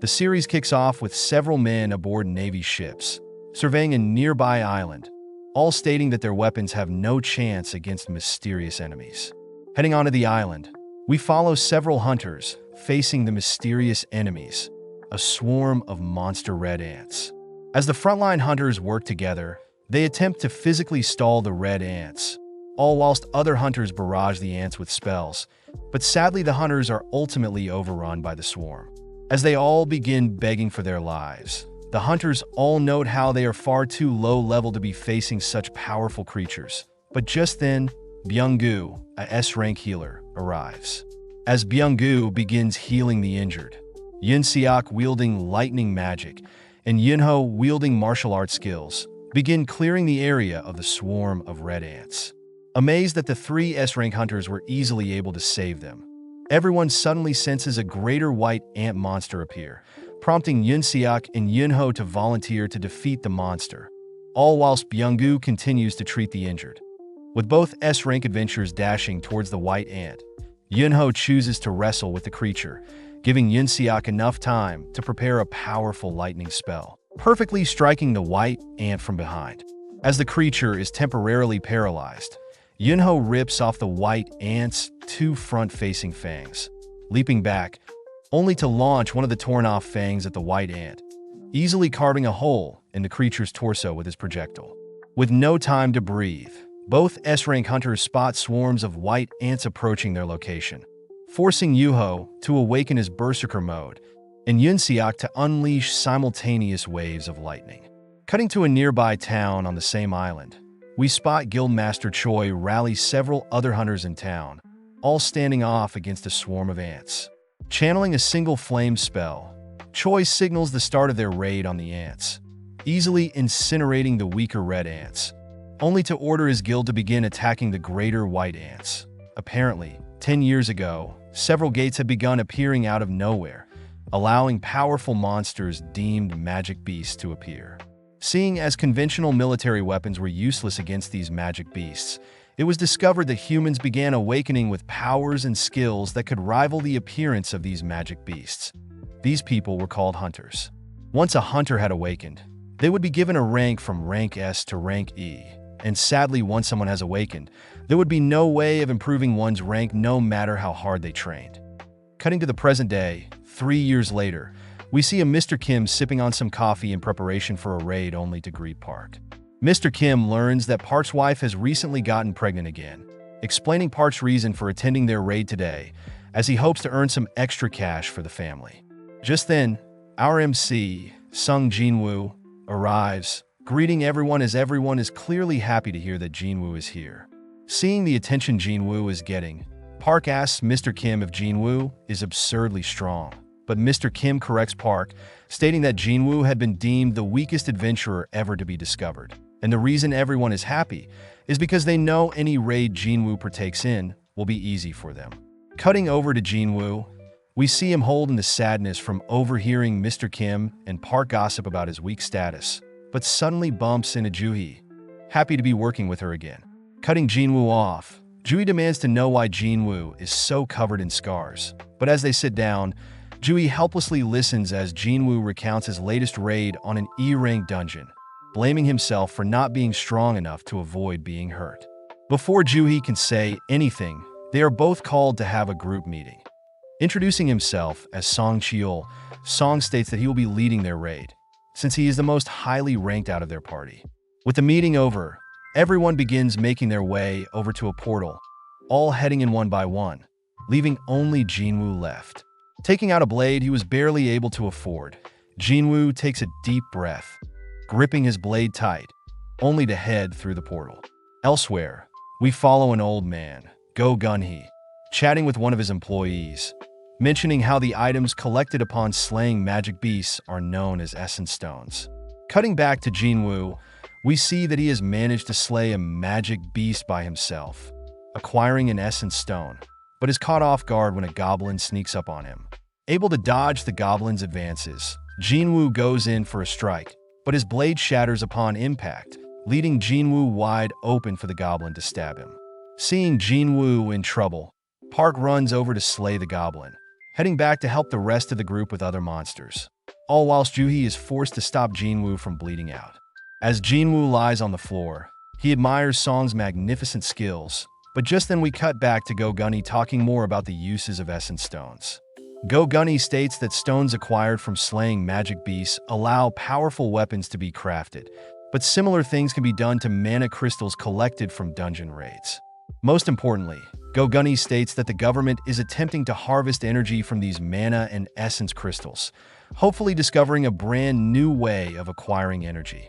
The series kicks off with several men aboard Navy ships, surveying a nearby island, all stating that their weapons have no chance against mysterious enemies. Heading onto the island, we follow several hunters facing the mysterious enemies, a swarm of monster red ants. As the frontline hunters work together, they attempt to physically stall the red ants, all whilst other hunters barrage the ants with spells, but sadly the hunters are ultimately overrun by the swarm. As they all begin begging for their lives, the hunters all note how they are far too low level to be facing such powerful creatures. But just then, Byung-gu, a S-rank healer, arrives. As Byung-gu begins healing the injured, Yun-seok wielding lightning magic and Yunho wielding martial arts skills begin clearing the area of the swarm of red ants. Amazed that the three S-rank hunters were easily able to save them, everyone suddenly senses a greater white ant monster appear, prompting Yun-seok and Yunho to volunteer to defeat the monster, all whilst Byung-gu continues to treat the injured. With both S-rank adventurers dashing towards the white ant, Yunho chooses to wrestle with the creature, giving Yun-seok enough time to prepare a powerful lightning spell, perfectly striking the white ant from behind. As the creature is temporarily paralyzed, Yunho rips off the white ant's two front-facing fangs, leaping back, only to launch one of the torn-off fangs at the white ant, easily carving a hole in the creature's torso with his projectile. With no time to breathe, both S-rank hunters spot swarms of white ants approaching their location, forcing Yuho to awaken his berserker mode and Yun-seok to unleash simultaneous waves of lightning. Cutting to a nearby town on the same island, we spot Guildmaster Choi rally several other hunters in town, all standing off against a swarm of ants. Channeling a single flame spell, Choi signals the start of their raid on the ants, easily incinerating the weaker red ants, only to order his guild to begin attacking the greater white ants. Apparently, 10 years ago, several gates had begun appearing out of nowhere, allowing powerful monsters deemed magic beasts to appear. Seeing as conventional military weapons were useless against these magic beasts, it was discovered that humans began awakening with powers and skills that could rival the appearance of these magic beasts. These people were called hunters. Once a hunter had awakened, they would be given a rank from rank S to rank E, and sadly once someone has awakened, there would be no way of improving one's rank no matter how hard they trained. Cutting to the present day, 3 years later, we see a Mr. Kim sipping on some coffee in preparation for a raid only to greet Park. Mr. Kim learns that Park's wife has recently gotten pregnant again, explaining Park's reason for attending their raid today, as he hopes to earn some extra cash for the family. Just then, our MC, Sung Jinwoo, arrives, greeting everyone as everyone is clearly happy to hear that Jinwoo is here. Seeing the attention Jinwoo is getting, Park asks Mr. Kim if Jinwoo is absurdly strong, but Mr. Kim corrects Park, stating that Jinwoo had been deemed the weakest adventurer ever to be discovered. And the reason everyone is happy is because they know any raid Jinwoo partakes in will be easy for them. Cutting over to Jinwoo, we see him holding the sadness from overhearing Mr. Kim and Park gossip about his weak status, but suddenly bumps into Juhee, happy to be working with her again. Cutting Jinwoo off, Juhee demands to know why Jinwoo is so covered in scars, but as they sit down, Juhee helplessly listens as Jinwoo recounts his latest raid on an E-rank dungeon, blaming himself for not being strong enough to avoid being hurt. Before Juhee can say anything, they are both called to have a group meeting. Introducing himself as Song Cheol, Song states that he will be leading their raid, since he is the most highly ranked out of their party. With the meeting over, everyone begins making their way over to a portal, all heading in one by one, leaving only Jinwoo left. Taking out a blade he was barely able to afford, Jinwoo takes a deep breath, gripping his blade tight, only to head through the portal. Elsewhere, we follow an old man, Go Gunhee, chatting with one of his employees, mentioning how the items collected upon slaying magic beasts are known as essence stones. Cutting back to Jinwoo, we see that he has managed to slay a magic beast by himself, acquiring an essence stone, but is caught off guard when a goblin sneaks up on him. Able to dodge the goblin's advances, Jinwoo goes in for a strike, but his blade shatters upon impact, leaving Jinwoo wide open for the goblin to stab him. Seeing Jinwoo in trouble, Park runs over to slay the goblin, heading back to help the rest of the group with other monsters. All whilst Juhi is forced to stop Jinwoo from bleeding out. As Jinwoo lies on the floor, he admires Song's magnificent skills, but just then we cut back to Go Gunny talking more about the uses of essence stones. Go Gunny states that stones acquired from slaying magic beasts allow powerful weapons to be crafted, but similar things can be done to mana crystals collected from dungeon raids. Most importantly, Go Gunny states that the government is attempting to harvest energy from these mana and essence crystals, hopefully discovering a brand new way of acquiring energy.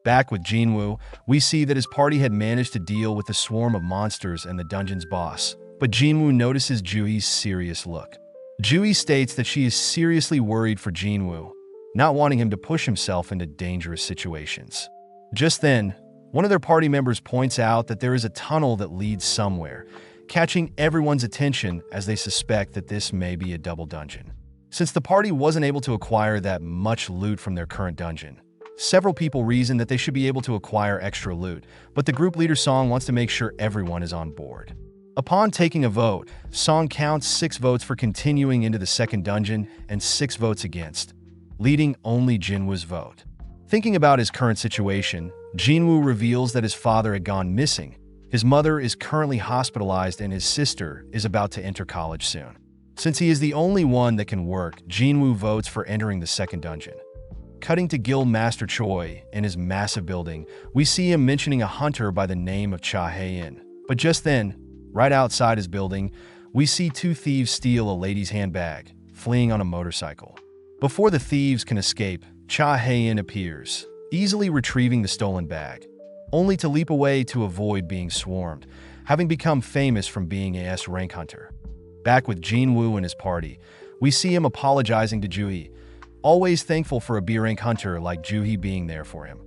Back with Jinwoo, we see that his party had managed to deal with the swarm of monsters and the dungeon's boss, but Jinwoo notices Juhi's serious look. Juhi states that she is seriously worried for Jinwoo, not wanting him to push himself into dangerous situations. Just then, one of their party members points out that there is a tunnel that leads somewhere, catching everyone's attention as they suspect that this may be a double dungeon. Since the party wasn't able to acquire that much loot from their current dungeon, several people reason that they should be able to acquire extra loot, but the group leader Song wants to make sure everyone is on board. Upon taking a vote, Song counts 6 votes for continuing into the second dungeon and 6 votes against, leading only Jinwoo's vote. Thinking about his current situation, Jinwoo reveals that his father had gone missing, his mother is currently hospitalized, and his sister is about to enter college soon. Since he is the only one that can work, Jinwoo votes for entering the second dungeon. Cutting to Guild Master Choi in his massive building, we see him mentioning a hunter by the name of Cha Hae-in. But just then, right outside his building, we see 2 thieves steal a lady's handbag, fleeing on a motorcycle. Before the thieves can escape, Cha Hae-in appears, easily retrieving the stolen bag, only to leap away to avoid being swarmed, having become famous from being a S-rank hunter. Back with Jinwoo and his party, we see him apologizing to Juhi, always thankful for a B-rank hunter like Juhi being there for him,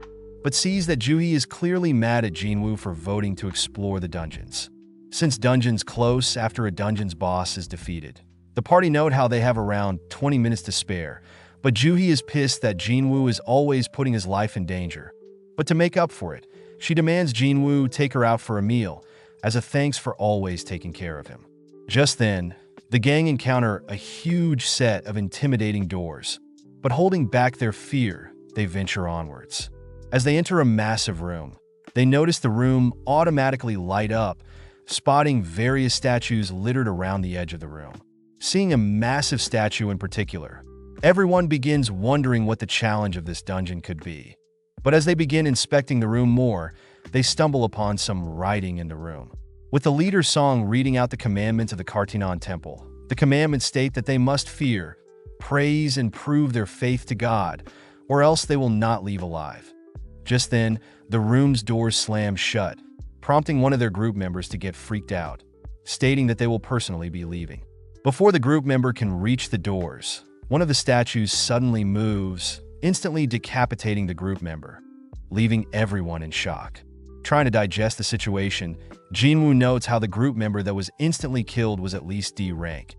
but sees that Juhi is clearly mad at Jinwoo for voting to explore the dungeons. Since dungeons close after a dungeon's boss is defeated, the party note how they have around 20 minutes to spare, but Juhi is pissed that Jinwoo is always putting his life in danger. But to make up for it, she demands Jinwoo take her out for a meal, as a thanks for always taking care of him. Just then, the gang encounter a huge set of intimidating doors, but holding back their fear, they venture onwards. As they enter a massive room, they notice the room automatically light up, spotting various statues littered around the edge of the room. Seeing a massive statue in particular, everyone begins wondering what the challenge of this dungeon could be. But as they begin inspecting the room more, they stumble upon some writing in the room. With the leader Song reading out the commandments of the Kartinon Temple, the commandments state that they must fear, praise, and prove their faith to God, or else they will not leave alive. Just then, the room's doors slam shut, prompting one of their group members to get freaked out, stating that they will personally be leaving. Before the group member can reach the doors, one of the statues suddenly moves, instantly decapitating the group member, leaving everyone in shock. Trying to digest the situation, Jinwoo notes how the group member that was instantly killed was at least D rank.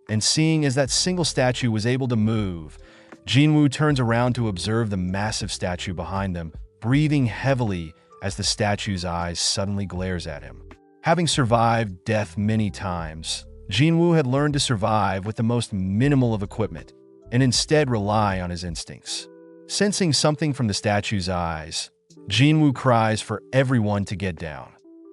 And seeing as that single statue was able to move, Jinwoo turns around to observe the massive statue behind them, breathing heavily as the statue's eyes suddenly glares at him. Having survived death many times, Jinwoo had learned to survive with the most minimal of equipment and instead rely on his instincts. Sensing something from the statue's eyes, Jinwoo cries for everyone to get down,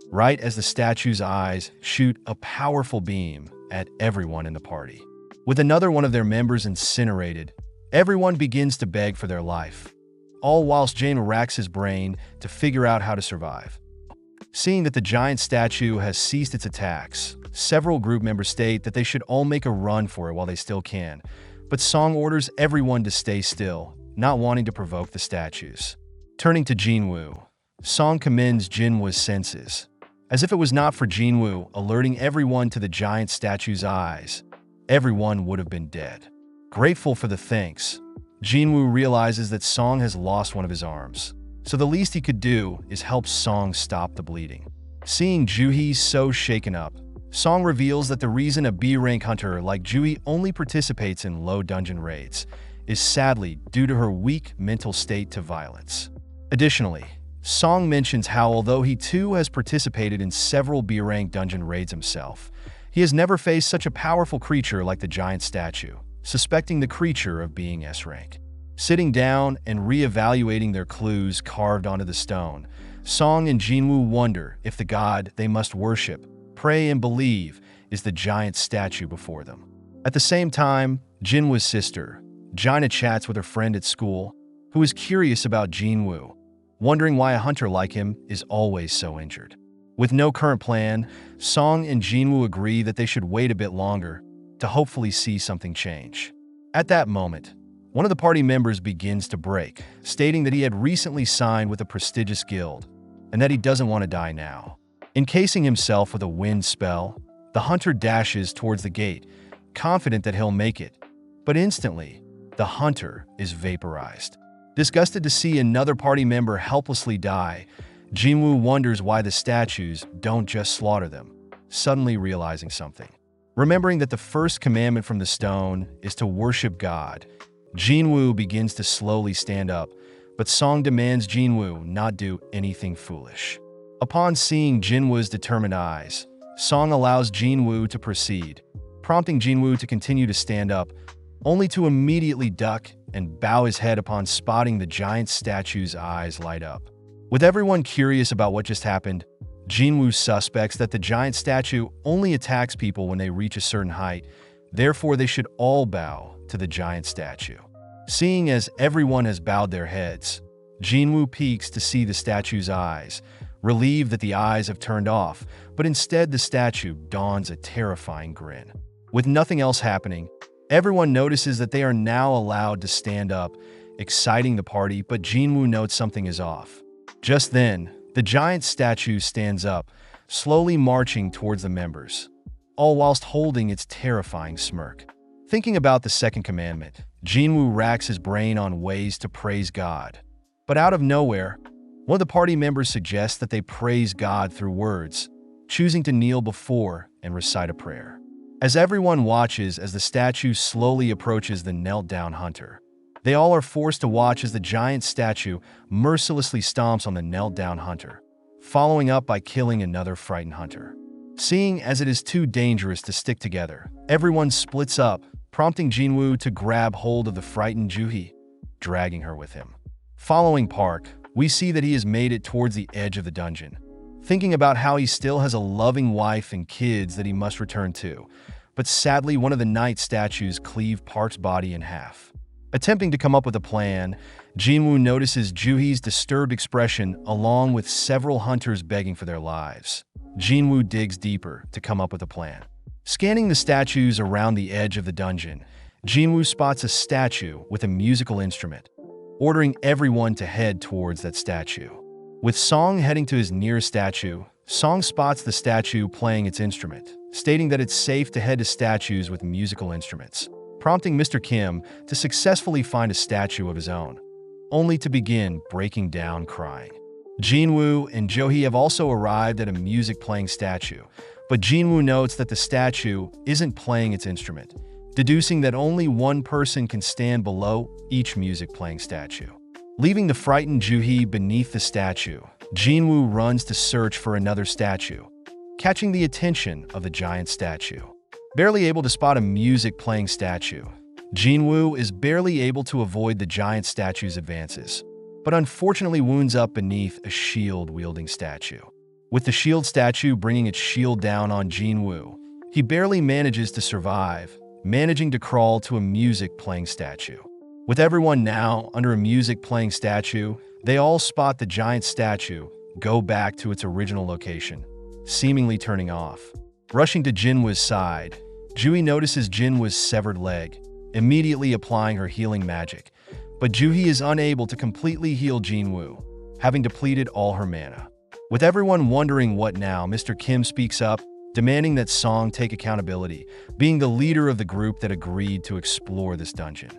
right as the statue's eyes shoot a powerful beam at everyone in the party. With another one of their members incinerated, everyone begins to beg for their life, all whilst Jane racks his brain to figure out how to survive. Seeing that the giant statue has ceased its attacks, several group members state that they should all make a run for it while they still can, but Song orders everyone to stay still, not wanting to provoke the statues. Turning to Jinwoo, Song commends Jinwoo's senses. As if it was not for Jinwoo alerting everyone to the giant statue's eyes, everyone would have been dead. Grateful for the thanks, Jinwoo realizes that Song has lost one of his arms, so the least he could do is help Song stop the bleeding. Seeing Juhi so shaken up, Song reveals that the reason a B-rank hunter like Juhi only participates in low dungeon raids is sadly due to her weak mental state to violence. Additionally, Song mentions how although he too has participated in several B-rank dungeon raids himself, He has never faced such a powerful creature like the giant statue, suspecting the creature of being S-rank. Sitting down and re-evaluating their clues carved onto the stone, Song and Jinwoo wonder if the god they must worship, pray, and believe is the giant statue before them. At the same time, Jinwoo's sister, Jaina, chats with her friend at school, who is curious about Jinwoo, wondering why a hunter like him is always so injured. With no current plan, Song and Jinwoo agree that they should wait a bit longer to hopefully see something change. At that moment, one of the party members begins to break, stating that he had recently signed with a prestigious guild and that he doesn't want to die now. Encasing himself with a wind spell, the hunter dashes towards the gate, confident that he'll make it, but instantly, the hunter is vaporized. Disgusted to see another party member helplessly die, Jinwoo wonders why the statues don't just slaughter them, suddenly realizing something. Remembering that the first commandment from the stone is to worship God, Jinwoo begins to slowly stand up, but Song demands Jinwoo not do anything foolish. Upon seeing Jinwoo's determined eyes, Song allows Jinwoo to proceed, prompting Jinwoo to continue to stand up, only to immediately duck and bow his head upon spotting the giant statue's eyes light up. With everyone curious about what just happened, Jinwoo suspects that the giant statue only attacks people when they reach a certain height, therefore they should all bow to the giant statue. Seeing as everyone has bowed their heads, Jinwoo peeks to see the statue's eyes, relieved that the eyes have turned off, but instead the statue dons a terrifying grin. With nothing else happening, everyone notices that they are now allowed to stand up, exciting the party, but Jinwoo notes something is off. Just then, the giant statue stands up, slowly marching towards the members, all whilst holding its terrifying smirk. Thinking about the second commandment, Jinwoo racks his brain on ways to praise God. But out of nowhere, one of the party members suggests that they praise God through words, choosing to kneel before and recite a prayer. As everyone watches as the statue slowly approaches the knelt-down hunter, they all are forced to watch as the giant statue mercilessly stomps on the knelt-down hunter, following up by killing another frightened hunter. Seeing as it is too dangerous to stick together, everyone splits up, prompting Jinwoo to grab hold of the frightened Juhee, dragging her with him. Following Park, we see that he has made it towards the edge of the dungeon, thinking about how he still has a loving wife and kids that he must return to, but sadly one of the night statues cleave Park's body in half. Attempting to come up with a plan, Jinwoo notices Juhee's disturbed expression along with several hunters begging for their lives. Jinwoo digs deeper to come up with a plan. Scanning the statues around the edge of the dungeon, Jinwoo spots a statue with a musical instrument, ordering everyone to head towards that statue. With Song heading to his nearest statue, Song spots the statue playing its instrument, stating that it's safe to head to statues with musical instruments, prompting Mr. Kim to successfully find a statue of his own, only to begin breaking down crying. Jinwoo and Juhee have also arrived at a music-playing statue, but Jinwoo notes that the statue isn't playing its instrument, deducing that only one person can stand below each music-playing statue. Leaving the frightened Juhee beneath the statue, Jinwoo runs to search for another statue, catching the attention of the giant statue. Barely able to spot a music-playing statue, Jinwoo is barely able to avoid the giant statue's advances, but unfortunately wounds up beneath a shield-wielding statue. With the shield statue bringing its shield down on Jinwoo, he barely manages to survive, managing to crawl to a music-playing statue. With everyone now under a music-playing statue, they all spot the giant statue go back to its original location, seemingly turning off. Rushing to Jinwoo's side, Juhee notices Jinwoo's severed leg, immediately applying her healing magic, but Juhee is unable to completely heal Jinwoo, having depleted all her mana. With everyone wondering what now, Mr. Kim speaks up, demanding that Song take accountability, being the leader of the group that agreed to explore this dungeon.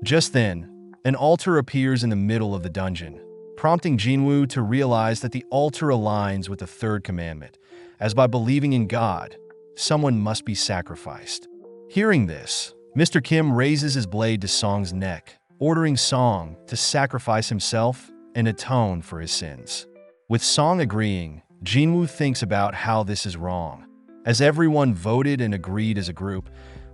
Just then, an altar appears in the middle of the dungeon, prompting Jinwoo to realize that the altar aligns with the third commandment, as by believing in God, someone must be sacrificed. Hearing this, Mr. Kim raises his blade to Song's neck, ordering Song to sacrifice himself and atone for his sins. With Song agreeing, Jinwoo thinks about how this is wrong, as everyone voted and agreed as a group.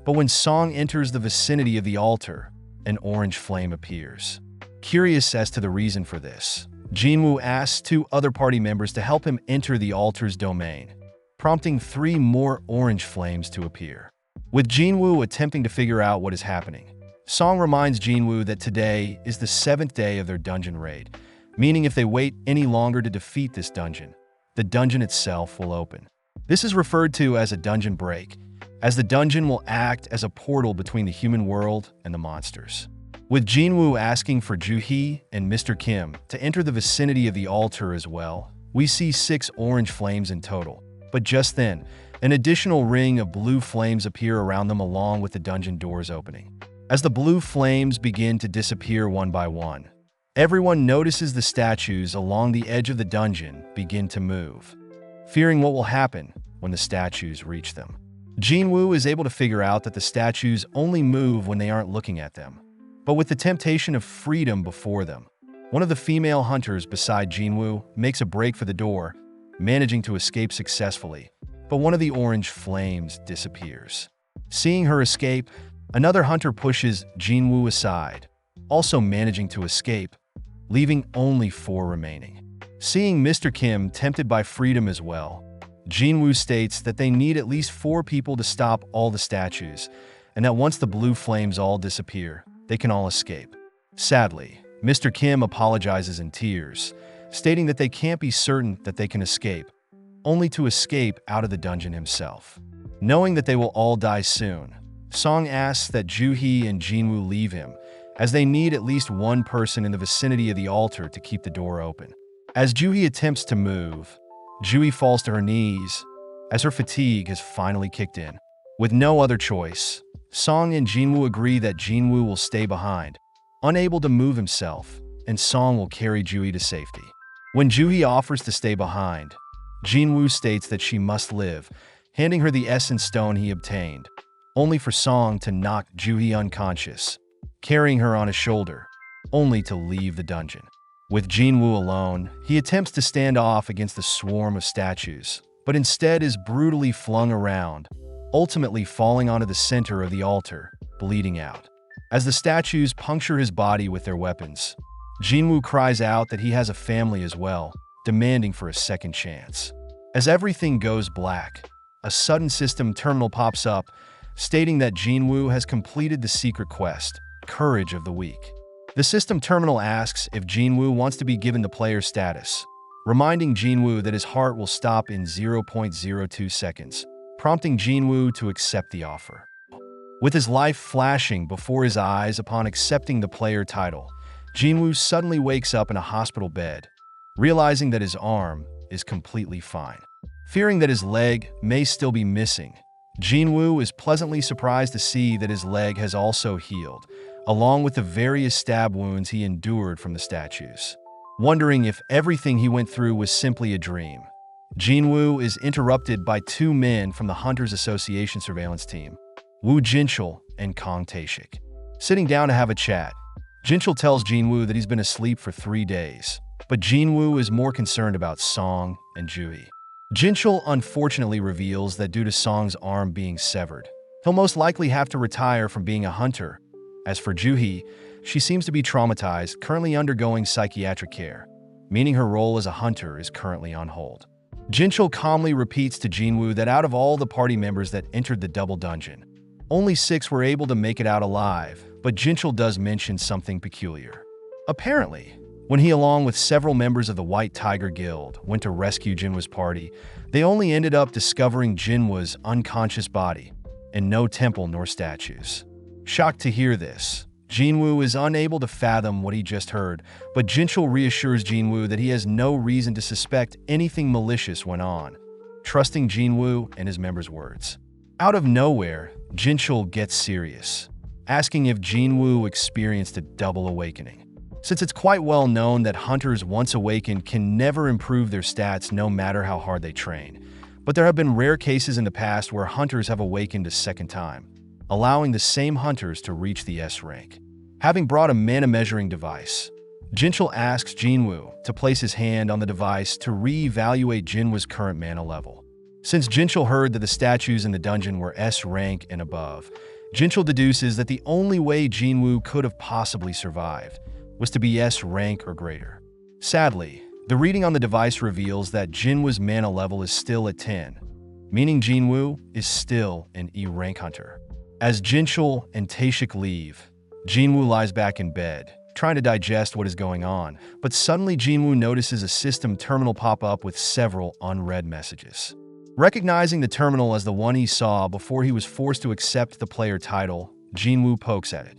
But when Song enters the vicinity of the altar, an orange flame appears. Curious as to the reason for this, Jinwoo asks 2 other party members to help him enter the altar's domain, prompting 3 more orange flames to appear. With Jinwoo attempting to figure out what is happening, Song reminds Jinwoo that today is the 7th day of their dungeon raid, meaning if they wait any longer to defeat this dungeon, the dungeon itself will open. This is referred to as a dungeon break, as the dungeon will act as a portal between the human world and the monsters. With Jinwoo asking for Joo-hee and Mr. Kim to enter the vicinity of the altar as well, we see 6 orange flames in total. But just then, an additional ring of blue flames appear around them along with the dungeon doors opening. As the blue flames begin to disappear one by one, everyone notices the statues along the edge of the dungeon begin to move, fearing what will happen when the statues reach them. Jinwoo is able to figure out that the statues only move when they aren't looking at them. But with the temptation of freedom before them, one of the female hunters beside Jinwoo makes a break for the door, managing to escape successfully, but one of the orange flames disappears. Seeing her escape, another hunter pushes Jinwoo aside, also managing to escape, leaving only 4 remaining. Seeing Mr. Kim tempted by freedom as well, Jinwoo states that they need at least 4 people to stop all the statues, and that once the blue flames all disappear, they can all escape. Sadly, Mr. Kim apologizes in tears, stating that they can't be certain that they can escape, only to escape out of the dungeon himself. Knowing that they will all die soon, Song asks that Joo-hee and Jinwoo leave him, as they need at least 1 person in the vicinity of the altar to keep the door open. As Joo-hee attempts to move, Joo-hee falls to her knees, as her fatigue has finally kicked in. With no other choice, Song and Jinwoo agree that Jinwoo will stay behind, unable to move himself, and Song will carry Joo-hee to safety. When Joo-hee offers to stay behind, Jinwoo states that she must live, handing her the essence stone he obtained, only for Song to knock Joo-hee unconscious, carrying her on his shoulder, only to leave the dungeon. With Jinwoo alone, he attempts to stand off against the swarm of statues, but instead is brutally flung around, ultimately falling onto the center of the altar, bleeding out. As the statues puncture his body with their weapons, Jinwoo cries out that he has a family as well, demanding for a second chance. As everything goes black, a sudden system terminal pops up, stating that Jinwoo has completed the secret quest, Courage of the Weak. The system terminal asks if Jinwoo wants to be given the player status, reminding Jinwoo that his heart will stop in 0.02 seconds, prompting Jinwoo to accept the offer. With his life flashing before his eyes upon accepting the player title, Jinwoo suddenly wakes up in a hospital bed, realizing that his arm is completely fine. Fearing that his leg may still be missing, Jinwoo is pleasantly surprised to see that his leg has also healed, along with the various stab wounds he endured from the statues. Wondering if everything he went through was simply a dream, Jinwoo is interrupted by 2 men from the Hunters Association surveillance team, Woo Jinchul and Kong Taeshik. Sitting down to have a chat, Jinchul tells Jinwoo that he's been asleep for 3 days, but Jinwoo is more concerned about Song and Joo-hee. Jinchul unfortunately reveals that due to Song's arm being severed, he'll most likely have to retire from being a hunter. As for Joo-hee, she seems to be traumatized, currently undergoing psychiatric care, meaning her role as a hunter is currently on hold. Jinchul calmly repeats to Jinwoo that out of all the party members that entered the double dungeon, only 6 were able to make it out alive, but Jinchul does mention something peculiar. Apparently, when he along with several members of the White Tiger Guild went to rescue Jinwoo's party, they only ended up discovering Jinwoo's unconscious body, and no temple nor statues. Shocked to hear this, Jinwoo is unable to fathom what he just heard, but Jinchul reassures Jinwoo that he has no reason to suspect anything malicious went on, trusting Jinwoo and his members' words. Out of nowhere, Jinchul gets serious, asking if Jinwoo experienced a double awakening. Since it's quite well known that hunters once awakened can never improve their stats no matter how hard they train, but there have been rare cases in the past where hunters have awakened a second time, allowing the same hunters to reach the S rank. Having brought a mana measuring device, Jinchul asks Jinwoo to place his hand on the device to re-evaluate Jinwoo's current mana level. Since Jinchul heard that the statues in the dungeon were S rank and above, Jinchul deduces that the only way Jinwoo could have possibly survived was to be S rank or greater. Sadly, the reading on the device reveals that Jinwoo's mana level is still at 10, meaning Jinwoo is still an E rank hunter. As Jinchul and Taeshik leave, Jinwoo lies back in bed, trying to digest what is going on, but suddenly Jinwoo notices a system terminal pop up with several unread messages. Recognizing the terminal as the one he saw before he was forced to accept the player title, Jinwoo pokes at it,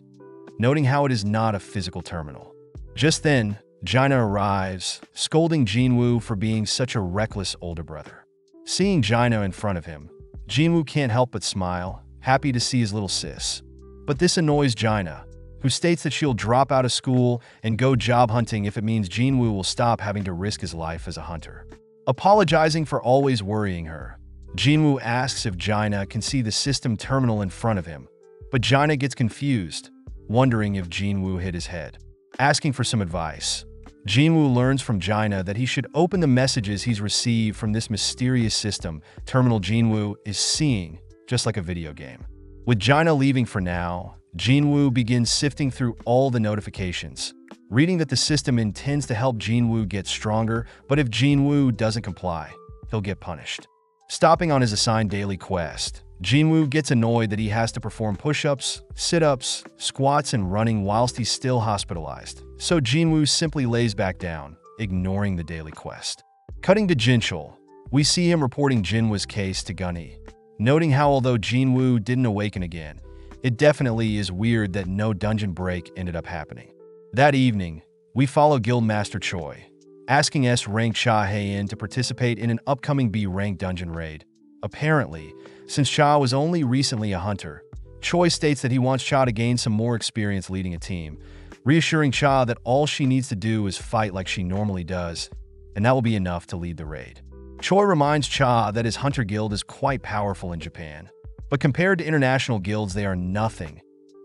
noting how it is not a physical terminal. Just then, Jaina arrives, scolding Jinwoo for being such a reckless older brother. Seeing Jaina in front of him, Jinwoo can't help but smile, happy to see his little sis. But this annoys Jaina, who states that she'll drop out of school and go job hunting if it means Jinwoo will stop having to risk his life as a hunter. Apologizing for always worrying her, Jinwoo asks if Jaina can see the system terminal in front of him, but Jaina gets confused, wondering if Jinwoo hit his head. Asking for some advice, Jinwoo learns from Jaina that he should open the messages he's received from this mysterious system terminal Jinwoo is seeing, just like a video game. With Jaina leaving for now, Jinwoo begins sifting through all the notifications, reading that the system intends to help Jinwoo get stronger, but if Jinwoo doesn't comply, he'll get punished. Stopping on his assigned daily quest, Jinwoo gets annoyed that he has to perform push-ups, sit-ups, squats, and running whilst he's still hospitalized, so Jinwoo simply lays back down, ignoring the daily quest. Cutting to Jinchul, we see him reporting Jinwoo's case to Gunny, noting how although Jinwoo didn't awaken again, it definitely is weird that no dungeon break ended up happening. That evening, we follow Guildmaster Choi, asking S-rank Cha Hae-in to participate in an upcoming B-rank dungeon raid. Apparently, since Cha was only recently a hunter, Choi states that he wants Cha to gain some more experience leading a team, reassuring Cha that all she needs to do is fight like she normally does, and that will be enough to lead the raid. Choi reminds Cha that his hunter guild is quite powerful in Japan, but compared to international guilds they are nothing.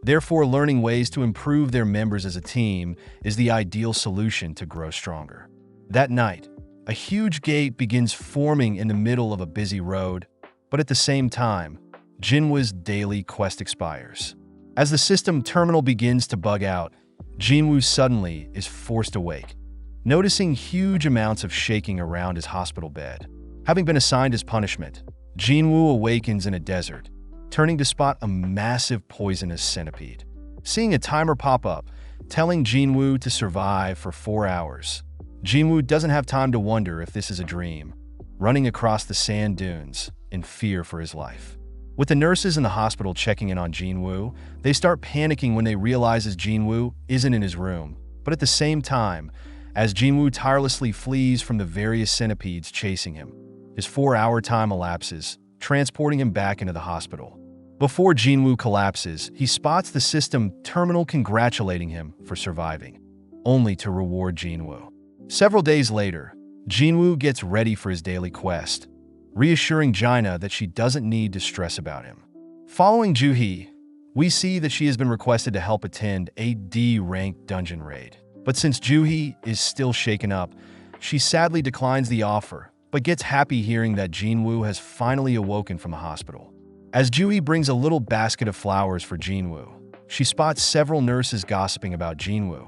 Therefore, learning ways to improve their members as a team is the ideal solution to grow stronger. That night, a huge gate begins forming in the middle of a busy road, but at the same time, Jinwoo's daily quest expires. As the system terminal begins to bug out, Jinwoo suddenly is forced awake, noticing huge amounts of shaking around his hospital bed. Having been assigned as punishment, Jinwoo awakens in a desert, turning to spot a massive poisonous centipede. Seeing a timer pop up, telling Jinwoo to survive for 4 hours, Jinwoo doesn't have time to wonder if this is a dream, running across the sand dunes in fear for his life. With the nurses in the hospital checking in on Jinwoo, they start panicking when they realize Jinwoo isn't in his room. But at the same time, as Jinwoo tirelessly flees from the various centipedes chasing him, his 4-hour time elapses, transporting him back into the hospital. Before Jinwoo collapses, he spots the system terminal congratulating him for surviving, only to reward Jinwoo. Several days later, Jinwoo gets ready for his daily quest, reassuring Jaina that she doesn't need to stress about him. Following Juhee, we see that she has been requested to help attend a D-rank dungeon raid. But since Juhee is still shaken up, she sadly declines the offer, but gets happy hearing that Jinwoo has finally awoken from the hospital. As Juhee brings a little basket of flowers for Jinwoo, she spots several nurses gossiping about Jinwoo,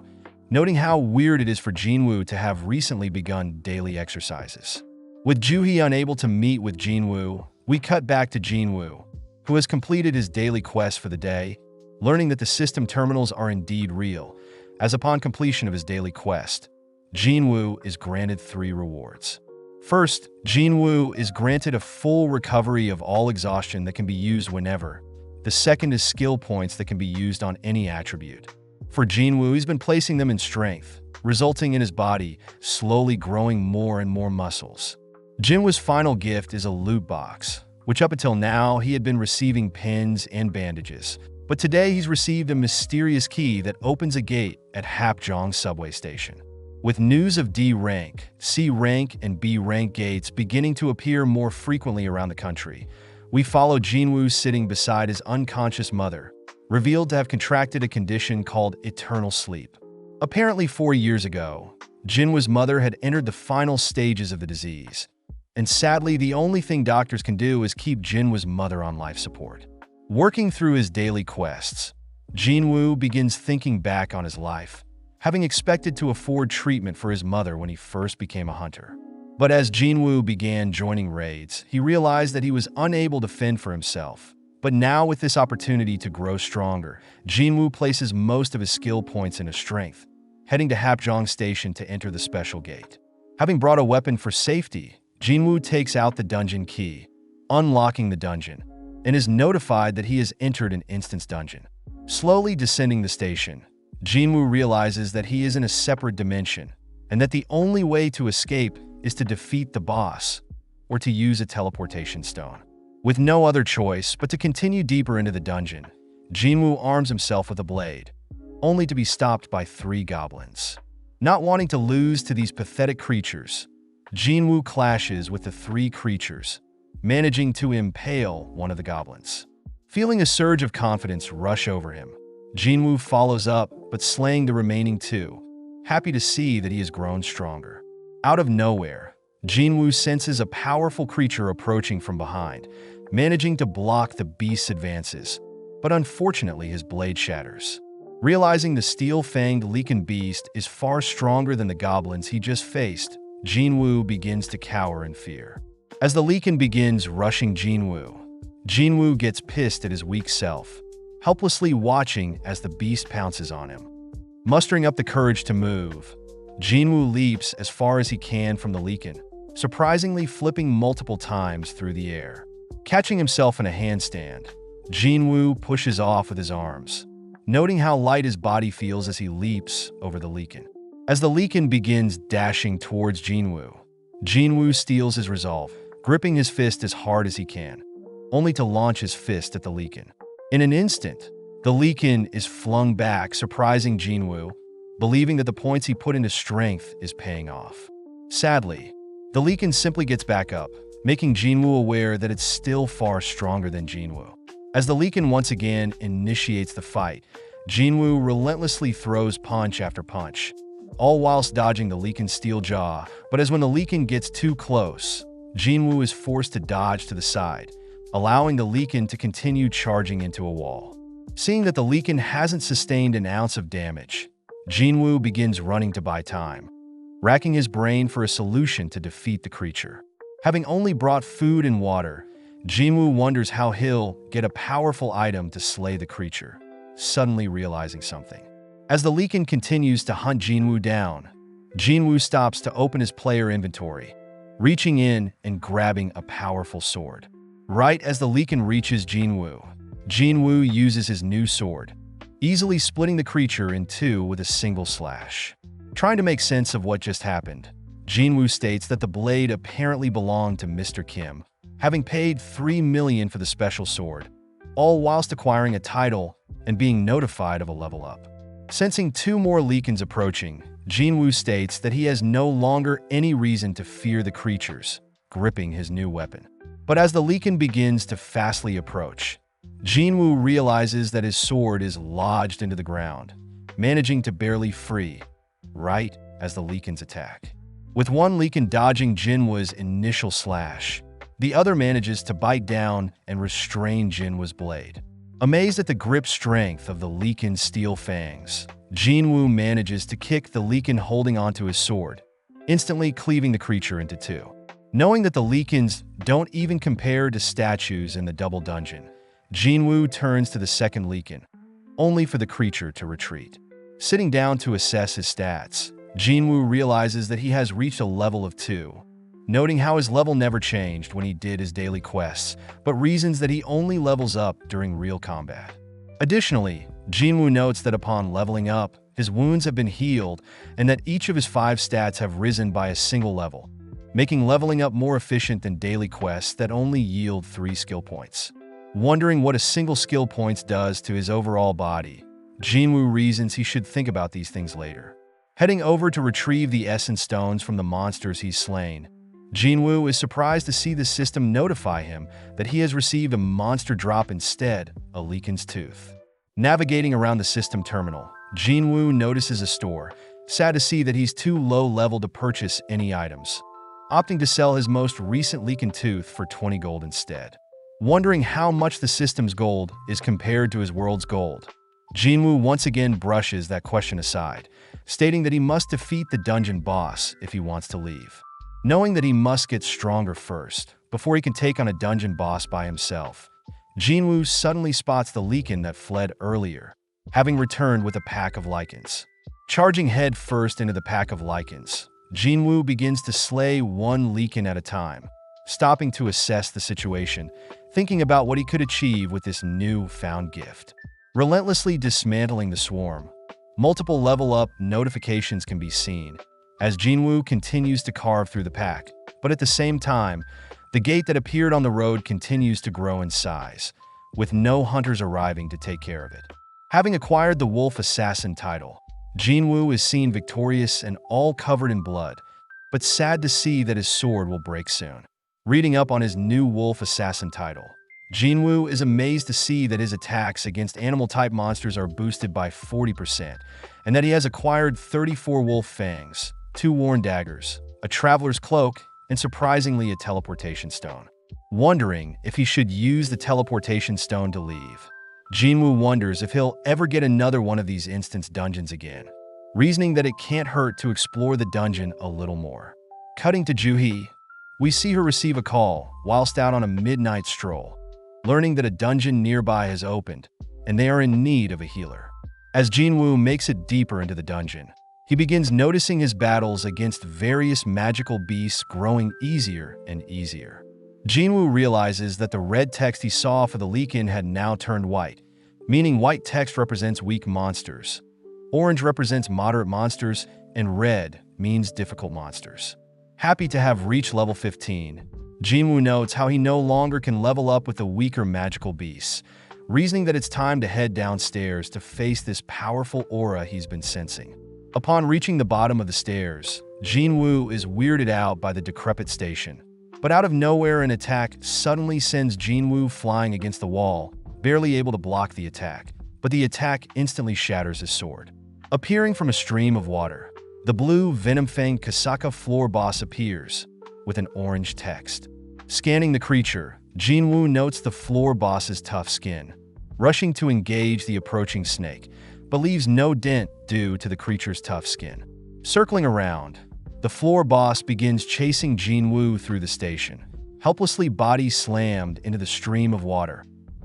noting how weird it is for Jinwoo to have recently begun daily exercises. With Juhee unable to meet with Jinwoo, we cut back to Jinwoo, who has completed his daily quest for the day, learning that the system terminals are indeed real, as upon completion of his daily quest, Jinwoo is granted 3 rewards. First, Jinwoo is granted a full recovery of all exhaustion that can be used whenever. The second is skill points that can be used on any attribute. For Jinwoo, he's been placing them in strength, resulting in his body slowly growing more and more muscles. Jinwoo's final gift is a loot box, which up until now he had been receiving pins and bandages. But today he's received a mysterious key that opens a gate at Hapjeong subway station. With news of D-rank, C-rank, and B-rank gates beginning to appear more frequently around the country, we follow Jinwoo sitting beside his unconscious mother, revealed to have contracted a condition called eternal sleep. Apparently 4 years ago, Jinwoo's mother had entered the final stages of the disease, and sadly, the only thing doctors can do is keep Jinwoo's mother on life support. Working through his daily quests, Jinwoo begins thinking back on his life, having expected to afford treatment for his mother when he first became a hunter. But as Jinwoo began joining raids, he realized that he was unable to fend for himself. But now, with this opportunity to grow stronger, Jinwoo places most of his skill points into strength, heading to Hapjeong Station to enter the special gate. Having brought a weapon for safety, Jinwoo takes out the dungeon key, unlocking the dungeon, and is notified that he has entered an instance dungeon. Slowly descending the station, Jinwoo realizes that he is in a separate dimension, and that the only way to escape is to defeat the boss, or to use a teleportation stone. With no other choice but to continue deeper into the dungeon, Jinwoo arms himself with a blade, only to be stopped by 3 goblins. Not wanting to lose to these pathetic creatures, Jinwoo clashes with the 3 creatures, managing to impale one of the goblins. Feeling a surge of confidence rush over him, Jinwoo follows up, but slaying the remaining 2, happy to see that he has grown stronger. Out of nowhere, Jinwoo senses a powerful creature approaching from behind, managing to block the beast's advances, but unfortunately his blade shatters. Realizing the steel-fanged Leaken beast is far stronger than the goblins he just faced, Jinwoo begins to cower in fear. As the Leaken begins rushing Jinwoo gets pissed at his weak self, helplessly watching as the beast pounces on him. Mustering up the courage to move, Jinwoo leaps as far as he can from the Leaken, surprisingly flipping multiple times through the air. Catching himself in a handstand, Jinwoo pushes off with his arms, noting how light his body feels as he leaps over the Leaken. As the Leaken begins dashing towards Jinwoo steals his resolve, gripping his fist as hard as he can, only to launch his fist at the Leaken. In an instant, the Leaken is flung back, surprising Jinwoo, believing that the points he put into strength is paying off. Sadly, the Leaken simply gets back up, making Jinwoo aware that it's still far stronger than Jinwoo. As the Leaken once again initiates the fight, Jinwoo relentlessly throws punch after punch, all whilst dodging the Leaken's steel jaw, but as when the Leaken gets too close, Jinwoo is forced to dodge to the side, allowing the Leaken to continue charging into a wall. Seeing that the Leaken hasn't sustained an ounce of damage, Jinwoo begins running to buy time, racking his brain for a solution to defeat the creature. Having only brought food and water, Jinwoo wonders how he'll get a powerful item to slay the creature, suddenly realizing something. As the Leaken continues to hunt Jinwoo down, Jinwoo stops to open his player inventory, reaching in and grabbing a powerful sword. Right as the Leaken reaches Jinwoo uses his new sword, easily splitting the creature in 2 with a single slash. Trying to make sense of what just happened, Jinwoo states that the blade apparently belonged to Mr. Kim, having paid 3 million for the special sword, all whilst acquiring a title and being notified of a level up. Sensing 2 more Leakens approaching, Jinwoo states that he has no longer any reason to fear the creatures, gripping his new weapon. But as the Leaken begins to fastly approach, Jinwoo realizes that his sword is lodged into the ground, managing to barely free, right as the Leakens attack. With one Leaken dodging Jinwoo's initial slash, the other manages to bite down and restrain Jinwoo's blade. Amazed at the grip strength of the Leaken's steel fangs, Jinwoo manages to kick the Leaken holding onto his sword, instantly cleaving the creature into 2. Knowing that the Leakens don't even compare to statues in the double dungeon, Jinwoo turns to the second Leaken, only for the creature to retreat. Sitting down to assess his stats, Jinwoo realizes that he has reached a level of 2, noting how his level never changed when he did his daily quests, but reasons that he only levels up during real combat. Additionally, Jinwoo notes that upon leveling up, his wounds have been healed and that each of his 5 stats have risen by a single level, making leveling up more efficient than daily quests that only yield 3 skill points. Wondering what a single skill points does to his overall body, Jinwoo reasons he should think about these things later. Heading over to retrieve the essence stones from the monsters he's slain, Jinwoo is surprised to see the system notify him that he has received a monster drop instead, a Leaken's tooth. Navigating around the system terminal, Jinwoo notices a store, sad to see that he's too low level to purchase any items. opting to sell his most recent leaken tooth for 20 gold instead. Wondering how much the system's gold is compared to his world's gold, Jinwoo once again brushes that question aside, stating that he must defeat the dungeon boss if he wants to leave. Knowing that he must get stronger first, before he can take on a dungeon boss by himself, Jinwoo suddenly spots the Leaken that fled earlier, having returned with a pack of lichens. Charging head first into the pack of lichens, Jinwoo begins to slay one Leaken at a time, stopping to assess the situation, thinking about what he could achieve with this new-found gift. Relentlessly dismantling the swarm, multiple level-up notifications can be seen as Jinwoo continues to carve through the pack, but at the same time, the gate that appeared on the road continues to grow in size, with no hunters arriving to take care of it. Having acquired the Wolf Assassin title, Jinwoo is seen victorious and all covered in blood, but sad to see that his sword will break soon. Reading up on his new Wolf Assassin title, Jinwoo is amazed to see that his attacks against animal-type monsters are boosted by 40%, and that he has acquired 34 wolf fangs, 2 worn daggers, a traveler's cloak, and surprisingly a teleportation stone. Wondering if he should use the teleportation stone to leave, Jinwoo wonders if he'll ever get another one of these instance dungeons again, reasoning that it can't hurt to explore the dungeon a little more. Cutting to Juhee, we see her receive a call whilst out on a midnight stroll, learning that a dungeon nearby has opened, and they are in need of a healer. As Jinwoo makes it deeper into the dungeon, he begins noticing his battles against various magical beasts growing easier and easier. Jinwoo realizes that the red text he saw for the Leaken had now turned white, meaning white text represents weak monsters, orange represents moderate monsters, and red means difficult monsters. Happy to have reached level 15, Jinwoo notes how he no longer can level up with the weaker magical beasts, reasoning that it's time to head downstairs to face this powerful aura he's been sensing. Upon reaching the bottom of the stairs, Jinwoo is weirded out by the decrepit station, but out of nowhere an attack suddenly sends Jinwoo flying against the wall, barely able to block the attack, but the attack instantly shatters his sword. Appearing from a stream of water, the blue Venom-fanged Kasaka floor boss appears, with an orange text. Scanning the creature, Jinwoo notes the floor boss's tough skin, rushing to engage the approaching snake, but leaves no dent due to the creature's tough skin. Circling around, the floor boss begins chasing Jinwoo through the station, helplessly body slammed into the stream of water,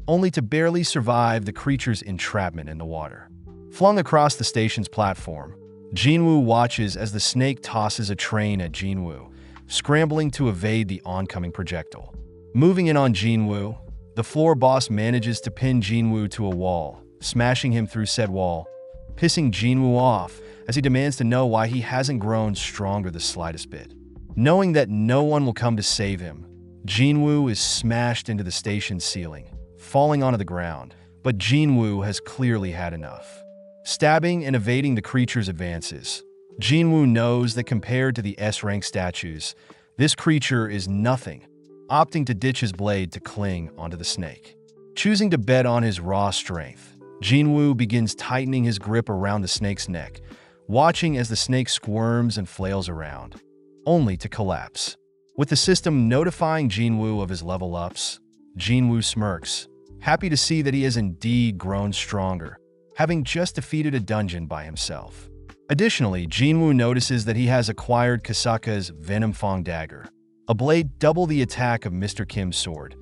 only to barely survive the creature's entrapment in the water. Flung across the station's platform, Jinwoo watches as the snake tosses a train at Jinwoo, scrambling to evade the oncoming projectile. Moving in on Jinwoo, the floor boss manages to pin Jinwoo to a wall, smashing him through said wall, pissing Jinwoo off as he demands to know why he hasn't grown stronger the slightest bit. Knowing that no one will come to save him, Jinwoo is smashed into the station's ceiling, falling onto the ground, but Jinwoo has clearly had enough. Stabbing and evading the creature's advances, Jinwoo knows that compared to the S-rank statues, this creature is nothing, opting to ditch his blade to cling onto the snake. Choosing to bet on his raw strength, Jinwoo begins tightening his grip around the snake's neck, watching as the snake squirms and flails around, only to collapse. With the system notifying Jinwoo of his level ups, Jinwoo smirks, happy to see that he has indeed grown stronger, having just defeated a dungeon by himself. Additionally, Jinwoo notices that he has acquired Kasaka's Venom-fanged dagger, a blade double the attack of Mr. Kim's sword,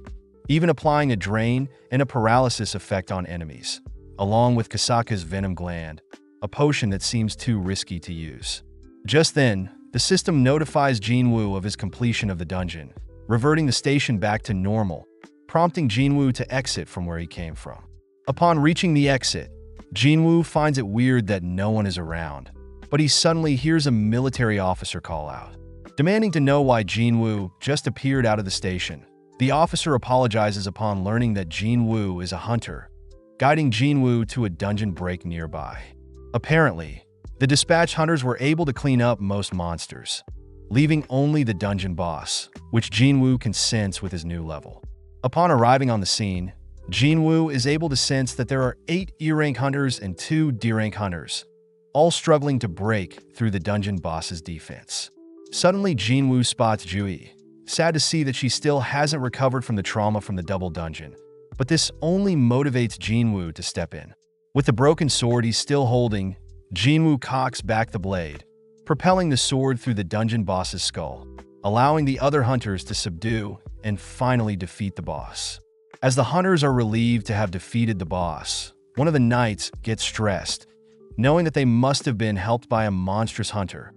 even applying a drain and a paralysis effect on enemies, along with Kasaka's Venom Gland, a potion that seems too risky to use. Just then, the system notifies Jinwoo of his completion of the dungeon, reverting the station back to normal, prompting Jinwoo to exit from where he came from. Upon reaching the exit, Jinwoo finds it weird that no one is around, but he suddenly hears a military officer call out. Demanding to know why Jinwoo just appeared out of the station, the officer apologizes upon learning that Jinwoo is a hunter, guiding Jinwoo to a dungeon break nearby. Apparently, the dispatch hunters were able to clean up most monsters, leaving only the dungeon boss, which Jinwoo can sense with his new level. Upon arriving on the scene, Jinwoo is able to sense that there are 8 E-rank hunters and 2 D-rank hunters, all struggling to break through the dungeon boss's defense. Suddenly, Jinwoo spots Jui. Sad to see that she still hasn't recovered from the trauma from the double dungeon. But this only motivates Jinwoo to step in. With the broken sword he's still holding, Jinwoo cocks back the blade, propelling the sword through the dungeon boss's skull, allowing the other hunters to subdue and finally defeat the boss. As the hunters are relieved to have defeated the boss, one of the knights gets stressed, knowing that they must have been helped by a monstrous hunter,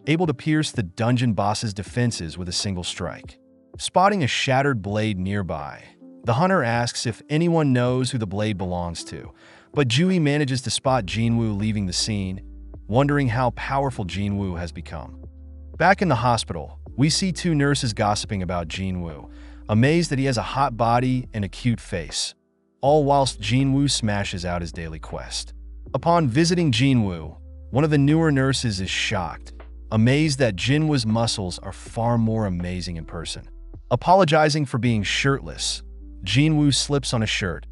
able to pierce the dungeon boss's defenses with a single strike. Spotting a shattered blade nearby, the hunter asks if anyone knows who the blade belongs to, but Jui manages to spot Jinwoo leaving the scene, wondering how powerful Jinwoo has become. Back in the hospital, we see two nurses gossiping about Jinwoo, amazed that he has a hot body and a cute face, all whilst Jinwoo smashes out his daily quest. Upon visiting Jinwoo, one of the newer nurses is shocked, amazed that Jinwoo's muscles are far more amazing in person. Apologizing for being shirtless, Jinwoo slips on a shirt,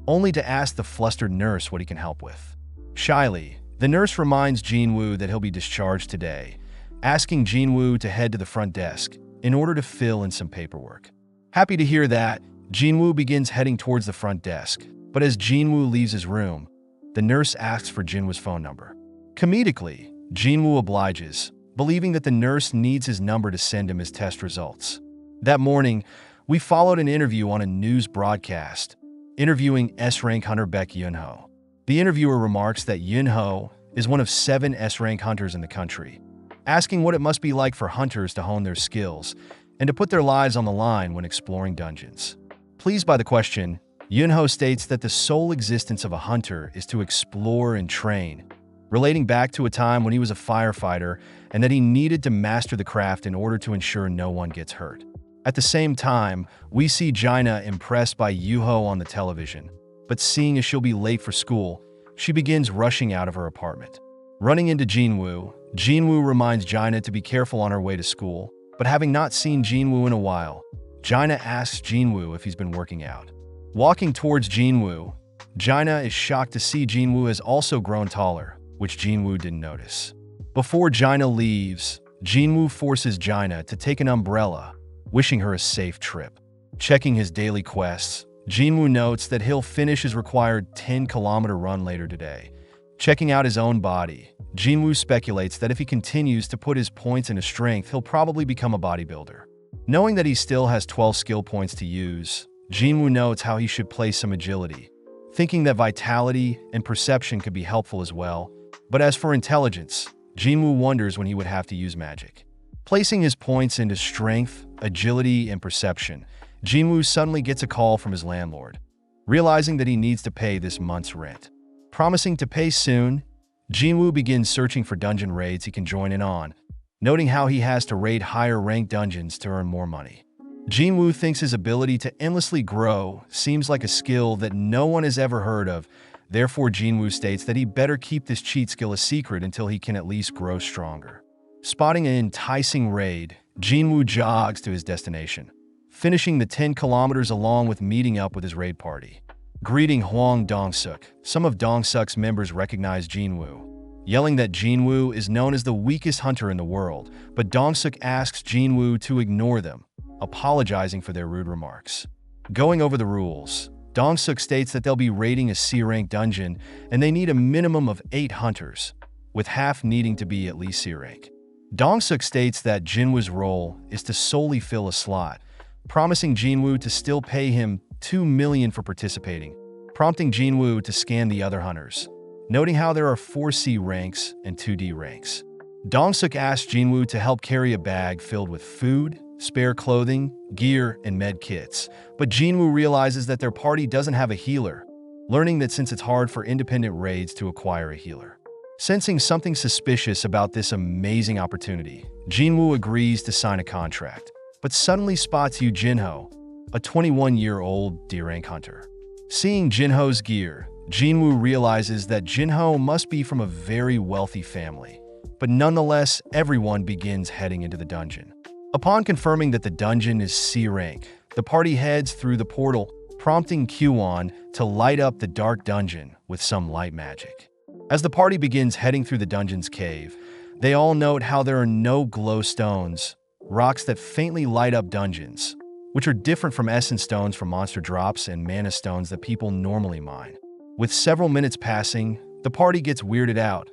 only to ask the flustered nurse what he can help with. Shyly, the nurse reminds Jinwoo that he'll be discharged today, asking Jinwoo to head to the front desk in order to fill in some paperwork. Happy to hear that, Jinwoo begins heading towards the front desk, but as Jinwoo leaves his room, the nurse asks for Jinwoo's phone number. Comedically, Jinwoo obliges, believing that the nurse needs his number to send him his test results. That morning, we followed an interview on a news broadcast, interviewing S-Rank hunter Baek Yunho. The interviewer remarks that Yunho is one of 7 S-Rank hunters in the country, asking what it must be like for hunters to hone their skills and to put their lives on the line when exploring dungeons. Pleased by the question, Yunho states that the sole existence of a hunter is to explore and train, relating back to a time when he was a firefighter and that he needed to master the craft in order to ensure no one gets hurt. At the same time, we see Jaina impressed by Yuho on the television, but seeing as she'll be late for school, she begins rushing out of her apartment. Running into Jinwoo, Jinwoo reminds Jaina to be careful on her way to school, but having not seen Jinwoo in a while, Jaina asks Jinwoo if he's been working out. Walking towards Jinwoo, Jaina is shocked to see Jinwoo has also grown taller, which Jinwoo didn't notice. Before Jaina leaves, Jinwoo forces Jaina to take an umbrella, wishing her a safe trip. Checking his daily quests, Jinwoo notes that he'll finish his required 10-kilometer run later today. Checking out his own body, Jinwoo speculates that if he continues to put his points into strength, he'll probably become a bodybuilder. Knowing that he still has 12 skill points to use, Jinwoo notes how he should play some agility, thinking that vitality and perception could be helpful as well. But as for intelligence, Jinwoo wonders when he would have to use magic. Placing his points into strength, agility, and perception, Jinwoo suddenly gets a call from his landlord, realizing that he needs to pay this month's rent. Promising to pay soon, Jinwoo begins searching for dungeon raids he can join in on, noting how he has to raid higher-ranked dungeons to earn more money. Jinwoo thinks his ability to endlessly grow seems like a skill that no one has ever heard of, therefore Jinwoo states that he better keep this cheat skill a secret until he can at least grow stronger. Spotting an enticing raid, Jinwoo jogs to his destination, finishing the 10 kilometers along with meeting up with his raid party. Greeting Hwang Dong-suk, some of Dong-suk's members recognize Jinwoo, yelling that Jinwoo is known as the weakest hunter in the world, but Dong-suk asks Jinwoo to ignore them, apologizing for their rude remarks. Going over the rules, Dong-suk states that they'll be raiding a C-rank dungeon and they need a minimum of 8 hunters, with half needing to be at least C-rank. Dong-suk states that Jinwoo's role is to solely fill a slot, promising Jinwoo to still pay him 2 million for participating, prompting Jinwoo to scan the other hunters, noting how there are 4 C ranks and 2 D ranks. Dong-suk asks Jinwoo to help carry a bag filled with food, spare clothing, gear, and med kits, but Jinwoo realizes that their party doesn't have a healer, learning that since it's hard for independent raids to acquire a healer. Sensing something suspicious about this amazing opportunity, Jinwoo agrees to sign a contract, but suddenly spots Yu Jinho, a 21-year-old D-rank hunter. Seeing Jinho's gear, Jinwoo realizes that Jinho must be from a very wealthy family, but nonetheless, everyone begins heading into the dungeon. Upon confirming that the dungeon is C rank, the party heads through the portal, prompting Kwon to light up the dark dungeon with some light magic. As the party begins heading through the dungeon's cave, They all note how there are no glowstones, rocks that faintly light up dungeons, which are different from essence stones from monster drops and mana stones that people normally mine. With several minutes passing, the party gets weirded out,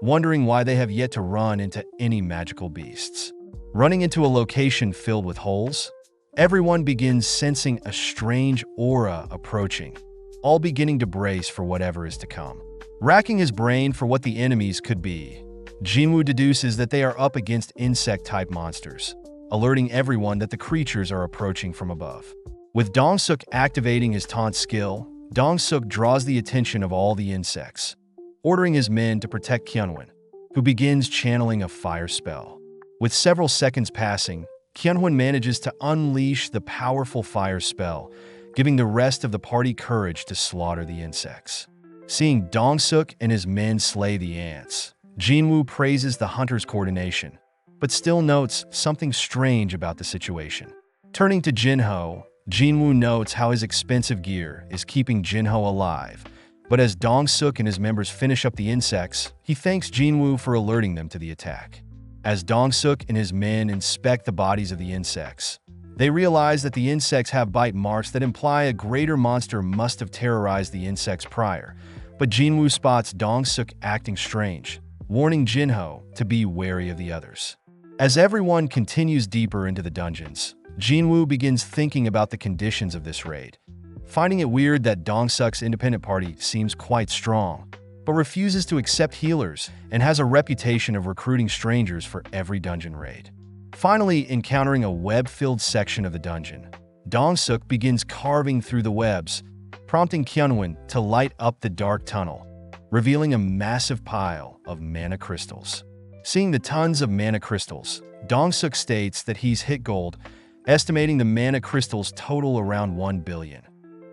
wondering why they have yet to run into any magical beasts. Running into a location filled with holes, everyone begins sensing a strange aura approaching, all beginning to brace for whatever is to come. Racking his brain for what the enemies could be, Jinwoo deduces that they are up against insect-type monsters, alerting everyone that the creatures are approaching from above. With Dong-suk activating his taunt skill, Dong-suk draws the attention of all the insects, ordering his men to protect Kyunwon, who begins channeling a fire spell. With several seconds passing, Kyunwon manages to unleash the powerful fire spell, giving the rest of the party courage to slaughter the insects. Seeing Dong-suk and his men slay the ants, Jinwoo praises the hunter's coordination, but still notes something strange about the situation. Turning to Jinho, Jinwoo notes how his expensive gear is keeping Jinho alive, but as Dong-suk and his members finish up the insects, he thanks Jinwoo for alerting them to the attack. As Dong-suk and his men inspect the bodies of the insects, they realize that the insects have bite marks that imply a greater monster must have terrorized the insects prior, but Jinwoo spots Dong-suk acting strange, warning Jinho to be wary of the others. As everyone continues deeper into the dungeons, Jinwoo begins thinking about the conditions of this raid, finding it weird that Dong-suk's independent party seems quite strong, but refuses to accept healers and has a reputation of recruiting strangers for every dungeon raid. Finally, encountering a web-filled section of the dungeon, Dong-suk begins carving through the webs, prompting Kyunwon to light up the dark tunnel, revealing a massive pile of mana crystals. Seeing the tons of mana crystals, Dong-suk states that he's hit gold, estimating the mana crystals total around 1 billion,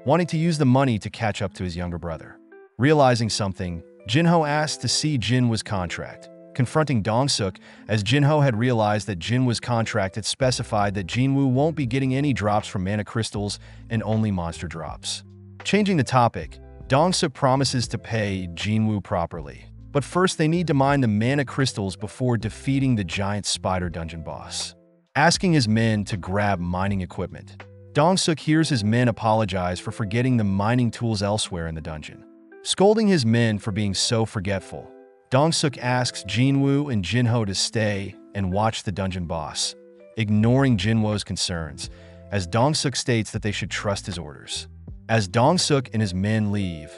wanting to use the money to catch up to his younger brother. Realizing something, Jinho asks to see Jinwoo's contract, confronting Dong-suk as Jinho had realized that Jinwoo's contract had specified that Jinwoo won't be getting any drops from mana crystals and only monster drops. Changing the topic, Dong-suk promises to pay Jinwoo properly, but first they need to mine the mana crystals before defeating the giant spider dungeon boss. Asking his men to grab mining equipment, Dong-suk hears his men apologize for forgetting the mining tools elsewhere in the dungeon. Scolding his men for being so forgetful, Dong-suk asks Jinwoo and Jinho to stay and watch the dungeon boss, ignoring Jinwoo's concerns, as Dong-suk states that they should trust his orders. As Dong-suk and his men leave,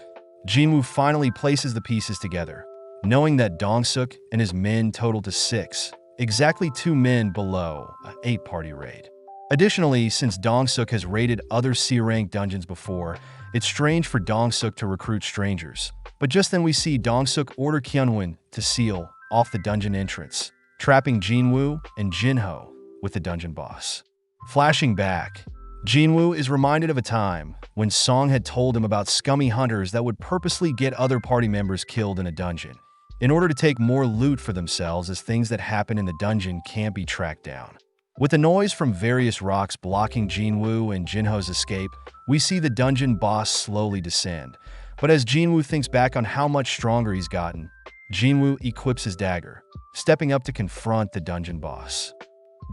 Jinwoo finally places the pieces together, knowing that Dong-suk and his men total to 6, exactly 2 men below an 8-party raid. Additionally, since Dong-suk has raided other C-rank dungeons before, it's strange for Dong-suk to recruit strangers. But just then we see Dong-suk order Kyunwon to seal off the dungeon entrance, trapping Jinwoo and Jinho with the dungeon boss. Flashing back, Jinwoo is reminded of a time when Song had told him about scummy hunters that would purposely get other party members killed in a dungeon, in order to take more loot for themselves as things that happen in the dungeon can't be tracked down. With the noise from various rocks blocking Jinwoo and Jinho's escape, we see the dungeon boss slowly descend, but as Jinwoo thinks back on how much stronger he's gotten, Jinwoo equips his dagger, stepping up to confront the dungeon boss.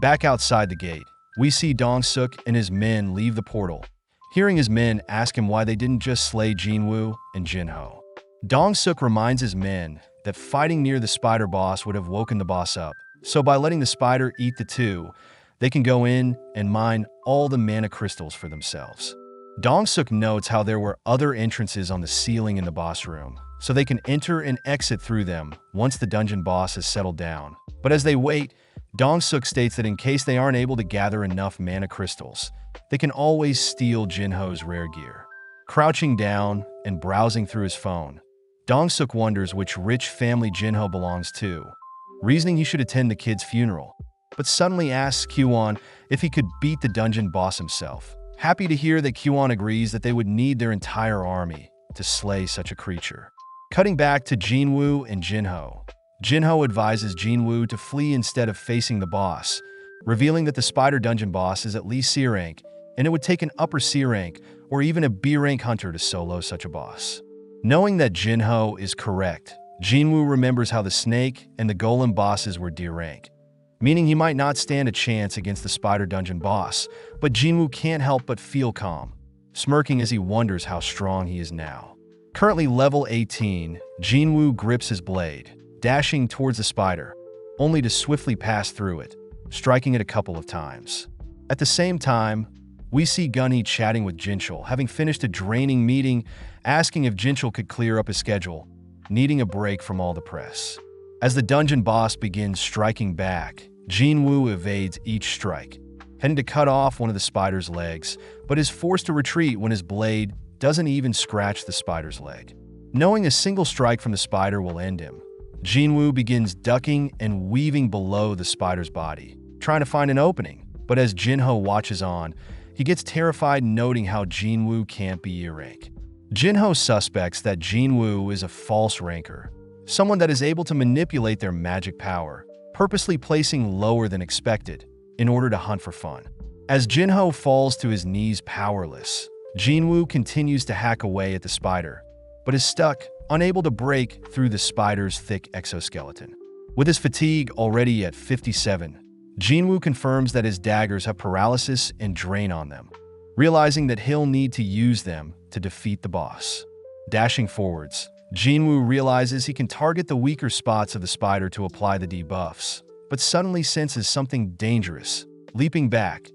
Back outside the gate, we see Dong-suk and his men leave the portal, hearing his men ask him why they didn't just slay Jinwoo and Jinho. Dong-suk reminds his men that fighting near the spider boss would have woken the boss up, so by letting the spider eat the two, they can go in and mine all the mana crystals for themselves. Dong-suk notes how there were other entrances on the ceiling in the boss room, so they can enter and exit through them once the dungeon boss has settled down. But as they wait, Dong-suk states that in case they aren't able to gather enough mana crystals, they can always steal Jinho's rare gear. Crouching down and browsing through his phone, Dong-suk wonders which rich family Jinho belongs to, reasoning he should attend the kid's funeral, but suddenly asks Kyuwon if he could beat the dungeon boss himself, happy to hear that Kyuwon agrees that they would need their entire army to slay such a creature. Cutting back to Jinwoo and Jinho, Jinho advises Jinwoo to flee instead of facing the boss, revealing that the spider dungeon boss is at least C rank, and it would take an upper C rank or even a B rank hunter to solo such a boss. Knowing that Jinho is correct, Jinwoo remembers how the snake and the golem bosses were D rank, meaning he might not stand a chance against the spider dungeon boss, but Jinwoo can't help but feel calm, smirking as he wonders how strong he is now. Currently level 18, Jinwoo grips his blade, dashing towards the spider, only to swiftly pass through it, striking it a couple of times. At the same time, we see Gunhee chatting with Jinchul, having finished a draining meeting, asking if Jinchul could clear up his schedule, needing a break from all the press. As the dungeon boss begins striking back, Jinwoo evades each strike, heading to cut off one of the spider's legs, but is forced to retreat when his blade doesn't even scratch the spider's leg. Knowing a single strike from the spider will end him, Jinwoo begins ducking and weaving below the spider's body, trying to find an opening, but as Jinho watches on, he gets terrified, noting how Jinwoo can't be E rank. Jinho suspects that Jinwoo is a false ranker, someone that is able to manipulate their magic power, purposely placing lower than expected in order to hunt for fun. As Jinho falls to his knees powerless, Jinwoo continues to hack away at the spider, but is stuck, unable to break through the spider's thick exoskeleton. With his fatigue already at 57, Jinwoo confirms that his daggers have paralysis and drain on them, realizing that he'll need to use them to defeat the boss. Dashing forwards, Jinwoo realizes he can target the weaker spots of the spider to apply the debuffs, but suddenly senses something dangerous, leaping back,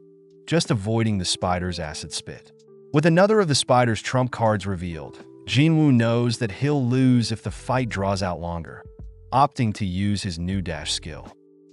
just avoiding the spider's acid spit. With another of the spider's trump cards revealed, Jinwoo knows that he'll lose if the fight draws out longer, opting to use his new dash skill.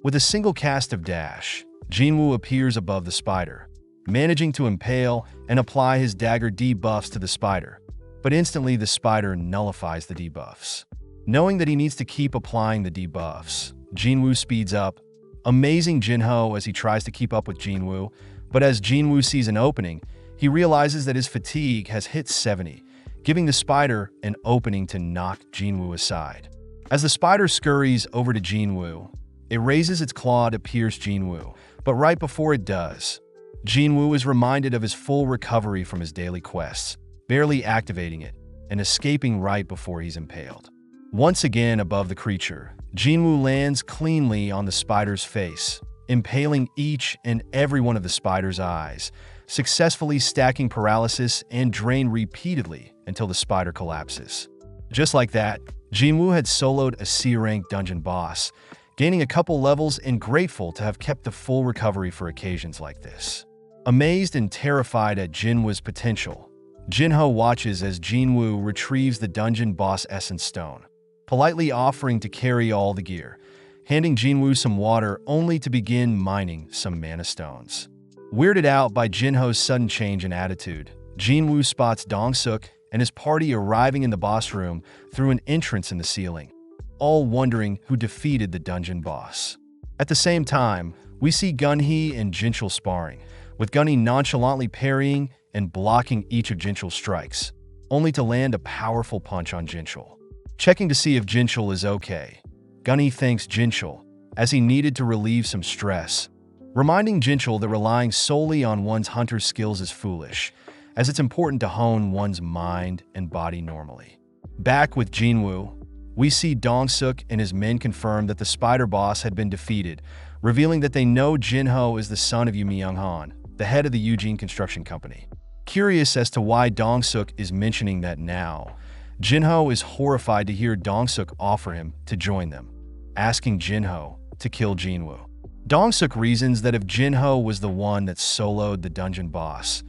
With a single cast of dash, Jinwoo appears above the spider, managing to impale and apply his dagger debuffs to the spider, but instantly the spider nullifies the debuffs. Knowing that he needs to keep applying the debuffs, Jinwoo speeds up, amazing Jinho as he tries to keep up with Jinwoo, but as Jinwoo sees an opening, he realizes that his fatigue has hit 70, giving the spider an opening to knock Jinwoo aside. As the spider scurries over to Jinwoo, it raises its claw to pierce Jinwoo, but right before it does, Jinwoo is reminded of his full recovery from his daily quests, barely activating it and escaping right before he's impaled. Once again above the creature, Jinwoo lands cleanly on the spider's face, impaling each and every one of the spider's eyes, successfully stacking paralysis and drain repeatedly until the spider collapses. Just like that, Jinwoo had soloed a C-rank dungeon boss, gaining a couple levels and grateful to have kept the full recovery for occasions like this. Amazed and terrified at Jinwoo's potential, Jinho watches as Jinwoo retrieves the dungeon boss essence stone, politely offering to carry all the gear, handing Jinwoo some water only to begin mining some mana stones. Weirded out by Jinho's sudden change in attitude, Jinwoo spots Dongsuk and his party arriving in the boss room through an entrance in the ceiling, all wondering who defeated the dungeon boss. At the same time, we see Gunhee and Jinchul sparring, with Gunhee nonchalantly parrying and blocking each of Jinchul's strikes, only to land a powerful punch on Jinchul. Checking to see if Jinchul is okay, Gunhee thanks Jinchul, as he needed to relieve some stress, reminding Jinchul that relying solely on one's hunter skills is foolish, as it's important to hone one's mind and body normally. Back with Jinwoo, we see Dongsuk and his men confirm that the spider boss had been defeated, revealing that they know Jinho is the son of Yu Myung-han, the head of the Eugene Construction Company. Curious as to why Dongsuk is mentioning that now, Jinho is horrified to hear Dongsuk offer him to join them, asking Jinho to kill Jinwoo. Dongsuk reasons that if Jinho was the one that soloed the dungeon boss,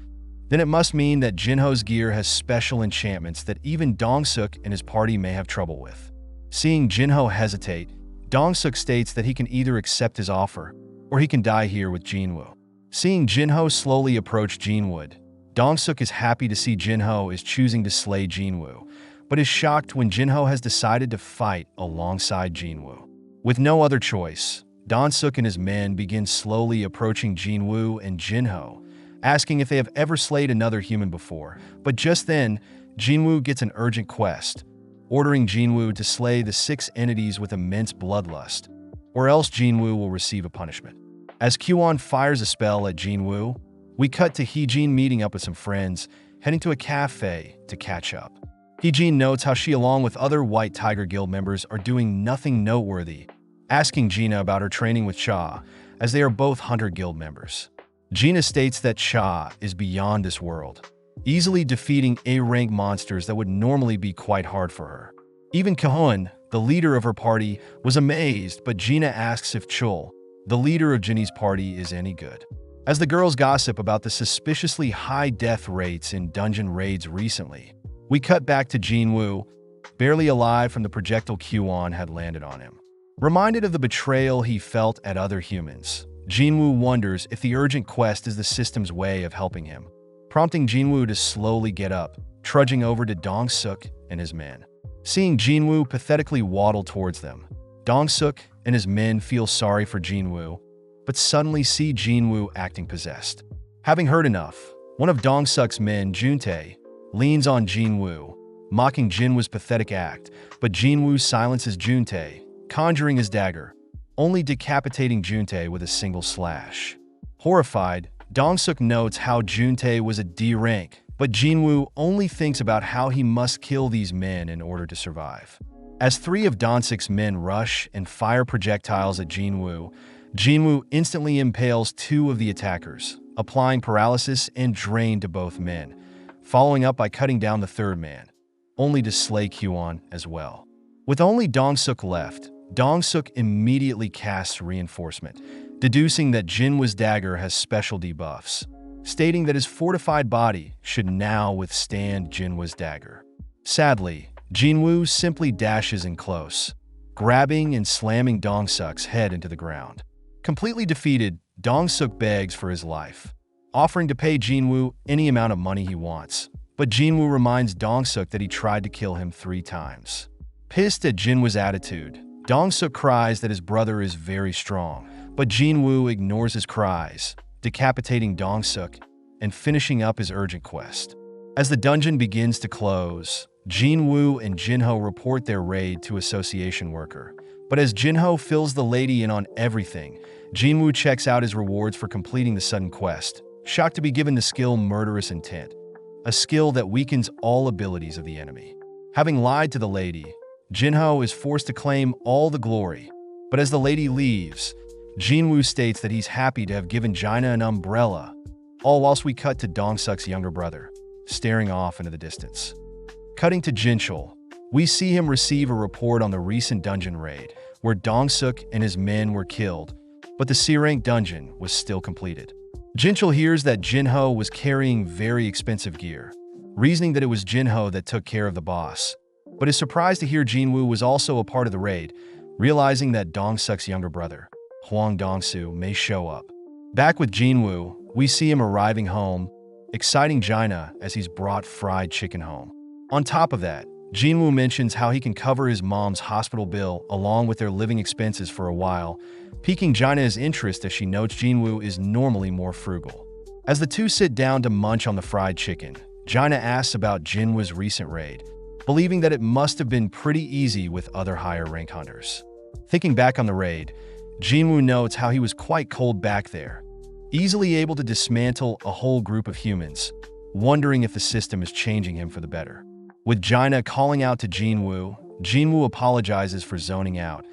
then it must mean that Jinho's gear has special enchantments that even Dongsuk and his party may have trouble with. Seeing Jinho hesitate, Dongsuk states that he can either accept his offer, or he can die here with Jinwoo. Seeing Jinho slowly approach Jinwood, Dongsuk is happy to see Jinho is choosing to slay Jinwoo, but is shocked when Jinho has decided to fight alongside Jinwoo. With no other choice, Dongsuk and his men begin slowly approaching Jinwoo and Jinho, asking if they have ever slayed another human before, but just then, Jinwoo gets an urgent quest, ordering Jinwoo to slay the 6 entities with immense bloodlust, or else Jinwoo will receive a punishment. As Kwon fires a spell at Jinwoo, we cut to Heejin meeting up with some friends, heading to a cafe to catch up. Hee-jin notes how she, along with other White Tiger Guild members, are doing nothing noteworthy, asking Gina about her training with Cha, as they are both Hunter Guild members. Gina states that Cha is beyond this world, easily defeating A-rank monsters that would normally be quite hard for her. Even Kahoon, the leader of her party, was amazed, but Gina asks if Chul, the leader of Jinny's party, is any good. As the girls gossip about the suspiciously high death rates in dungeon raids recently, we cut back to Jinwoo, barely alive from the projectile Q-on had landed on him. Reminded of the betrayal he felt at other humans, Jinwoo wonders if the urgent quest is the system's way of helping him, prompting Jinwoo to slowly get up, trudging over to Dong-suk and his men. Seeing Jinwoo pathetically waddle towards them, Dong-suk and his men feel sorry for Jinwoo, but suddenly see Jinwoo acting possessed. Having heard enough, one of Dong-suk's men, Juntae, leans on Jinwoo, mocking Jinwoo's pathetic act, but Jinwoo silences Juntae, conjuring his dagger, only decapitating Juntae with a single slash. Horrified, Dong-suk notes how Juntae was a D rank, but Jinwoo only thinks about how he must kill these men in order to survive. As three of Dong-suk's men rush and fire projectiles at Jinwoo, Jinwoo instantly impales two of the attackers, applying paralysis and drain to both men, following up by cutting down the third man, only to slay Q-on as well. With only Dong-suk left, Dong-suk immediately casts reinforcement, deducing that Jinwoo's dagger has special debuffs, stating that his fortified body should now withstand Jinwoo's dagger. Sadly, Jinwoo simply dashes in close, grabbing and slamming Dong-suk's head into the ground. Completely defeated, Dong-suk begs for his life, offering to pay Jinwoo any amount of money he wants, but Jinwoo reminds Dong-suk that he tried to kill him 3 times. Pissed at Jinwoo's attitude, Dong-suk cries that his brother is very strong, but Jinwoo ignores his cries, decapitating Dong-suk and finishing up his urgent quest. As the dungeon begins to close, Jinwoo and Jinho report their raid to Association Worker. But as Jinho fills the lady in on everything, Jinwoo checks out his rewards for completing the sudden quest, shocked to be given the skill Murderous Intent, a skill that weakens all abilities of the enemy. Having lied to the lady, Jinho is forced to claim all the glory, but as the lady leaves, Jinwoo states that he's happy to have given Gina an umbrella, all whilst we cut to Dong-suk's younger brother, staring off into the distance. Cutting to Jinchul, we see him receive a report on the recent dungeon raid, where Dong-suk and his men were killed, but the C-rank dungeon was still completed. Jinchul hears that Jinho was carrying very expensive gear, reasoning that it was Jinho that took care of the boss, but is surprised to hear Jinwoo was also a part of the raid, realizing that Dong-suk's younger brother, Hwang Dong-soo, may show up. Back with Jinwoo, we see him arriving home, exciting Gina as he's brought fried chicken home. On top of that, Jinwoo mentions how he can cover his mom's hospital bill along with their living expenses for a while, piquing Gina's interest as she notes Jinwoo is normally more frugal. As the two sit down to munch on the fried chicken, Gina asks about Jinwoo's recent raid, believing that it must have been pretty easy with other higher rank hunters. Thinking back on the raid, Jinwoo notes how he was quite cold back there, easily able to dismantle a whole group of humans, wondering if the system is changing him for the better. With Gina calling out to Jinwoo, Jinwoo apologizes for zoning out,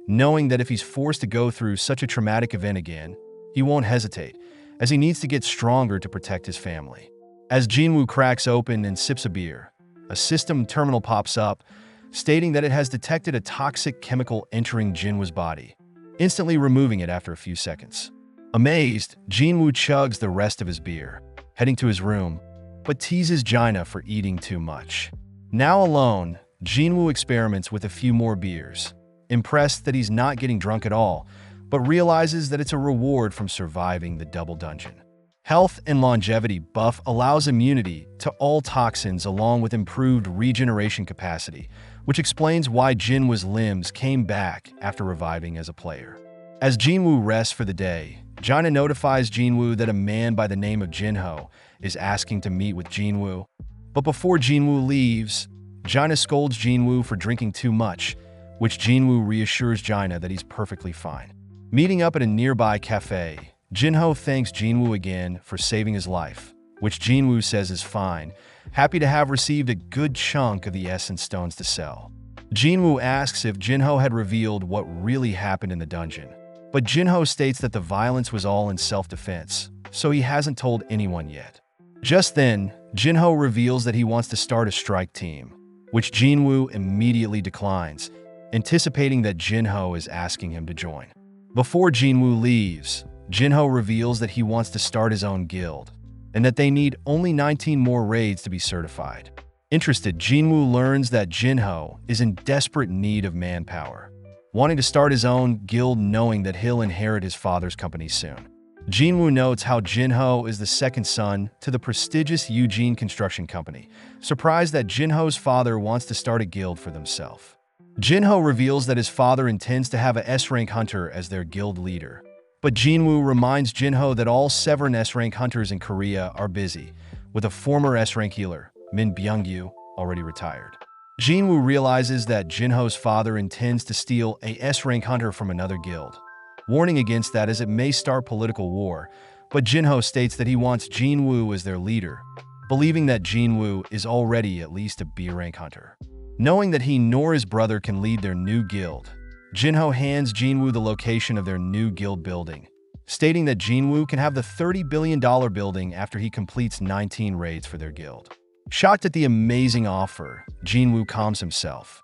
knowing that if he's forced to go through such a traumatic event again, he won't hesitate, as he needs to get stronger to protect his family. As Jinwoo cracks open and sips a beer, a system terminal pops up, stating that it has detected a toxic chemical entering Jinwoo's body, instantly removing it after a few seconds. Amazed, Jinwoo chugs the rest of his beer, heading to his room, but teases Gina for eating too much. Now alone, Jinwoo experiments with a few more beers, impressed that he's not getting drunk at all, but realizes that it's a reward from surviving the double dungeon. Health and longevity buff allows immunity to all toxins along with improved regeneration capacity, which explains why Jinwoo's limbs came back after reviving as a player. As Jinwoo rests for the day, Gina notifies Jinwoo that a man by the name of Jinho is asking to meet with Jinwoo. But before Jinwoo leaves, Gina scolds Jinwoo for drinking too much, which Jinwoo reassures Gina that he's perfectly fine. Meeting up at a nearby cafe, Jinho thanks Jinwoo again for saving his life, which Jinwoo says is fine, happy to have received a good chunk of the essence stones to sell. Jinwoo asks if Jinho had revealed what really happened in the dungeon, but Jinho states that the violence was all in self-defense, so he hasn't told anyone yet. Just then, Jinho reveals that he wants to start a strike team, which Jinwoo immediately declines, anticipating that Jinho is asking him to join. Before Jinwoo leaves, Jinho reveals that he wants to start his own guild, and that they need only 19 more raids to be certified. Interested, Jinwoo learns that Jinho is in desperate need of manpower, wanting to start his own guild knowing that he'll inherit his father's company soon. Jinwoo notes how Jinho is the second son to the prestigious Eugene Construction Company, surprised that Jinho's father wants to start a guild for themselves. Jinho reveals that his father intends to have a S-rank hunter as their guild leader, but Jinwoo reminds Jinho that all 7 S-rank hunters in Korea are busy, with a former S-rank healer, Min Byung-yu, already retired. Jinwoo realizes that Jinho's father intends to steal a S-rank hunter from another guild, warning against that as it may start political war, but Jinho states that he wants Jinwoo as their leader, believing that Jinwoo is already at least a B-rank hunter. Knowing that he nor his brother can lead their new guild, Jinho hands Jinwoo the location of their new guild building, stating that Jinwoo can have the $30 billion building after he completes 19 raids for their guild. Shocked at the amazing offer, Jinwoo calms himself,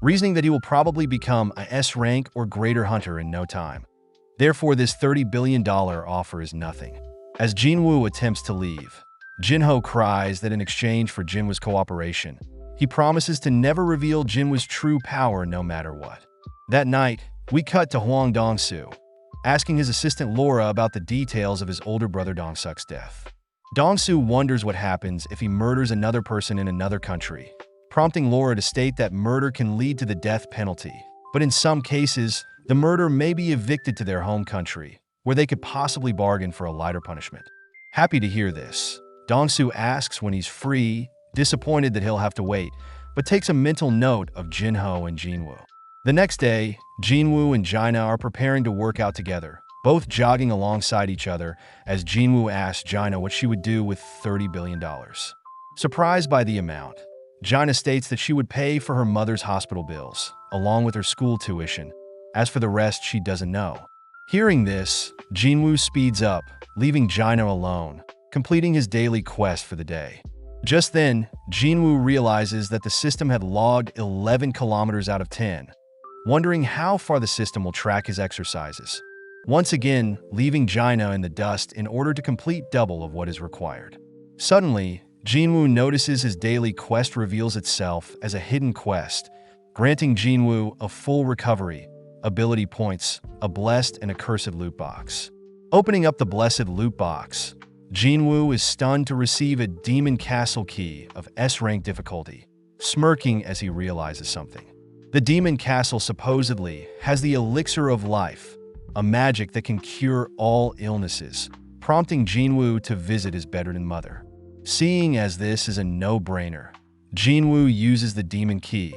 reasoning that he will probably become a S-rank or greater hunter in no time. Therefore, this $30 billion offer is nothing. As Jinwoo attempts to leave, Jinho cries that in exchange for Jinwoo's cooperation, he promises to never reveal Jinwoo's true power no matter what. That night, we cut to Hwang Dong-soo, asking his assistant Laura about the details of his older brother Dong-suk's death. Dong-soo wonders what happens if he murders another person in another country, prompting Laura to state that murder can lead to the death penalty, but in some cases, the murderer may be evicted to their home country, where they could possibly bargain for a lighter punishment. Happy to hear this, Dong-soo asks when he's free, disappointed that he'll have to wait, but takes a mental note of Jinho and Jinwoo. The next day, Jinwoo and Jaina are preparing to work out together, both jogging alongside each other as Jinwoo asks Jaina what she would do with $30 billion. Surprised by the amount, Jaina states that she would pay for her mother's hospital bills, along with her school tuition. As for the rest, she doesn't know. Hearing this, Jinwoo speeds up, leaving Jaina alone, completing his daily quest for the day. Just then, Jinwoo realizes that the system had logged 11 kilometers out of 10, wondering how far the system will track his exercises, once again leaving Jaina in the dust in order to complete double of what is required. Suddenly, Jinwoo notices his daily quest reveals itself as a hidden quest, granting Jinwoo a full recovery, ability points, a blessed and accursed loot box. Opening up the blessed loot box, Jinwoo is stunned to receive a demon castle key of S-rank difficulty, smirking as he realizes something. The demon castle supposedly has the elixir of life, a magic that can cure all illnesses, prompting Jinwoo to visit his bedridden mother. Seeing as this is a no-brainer, Jinwoo uses the demon key,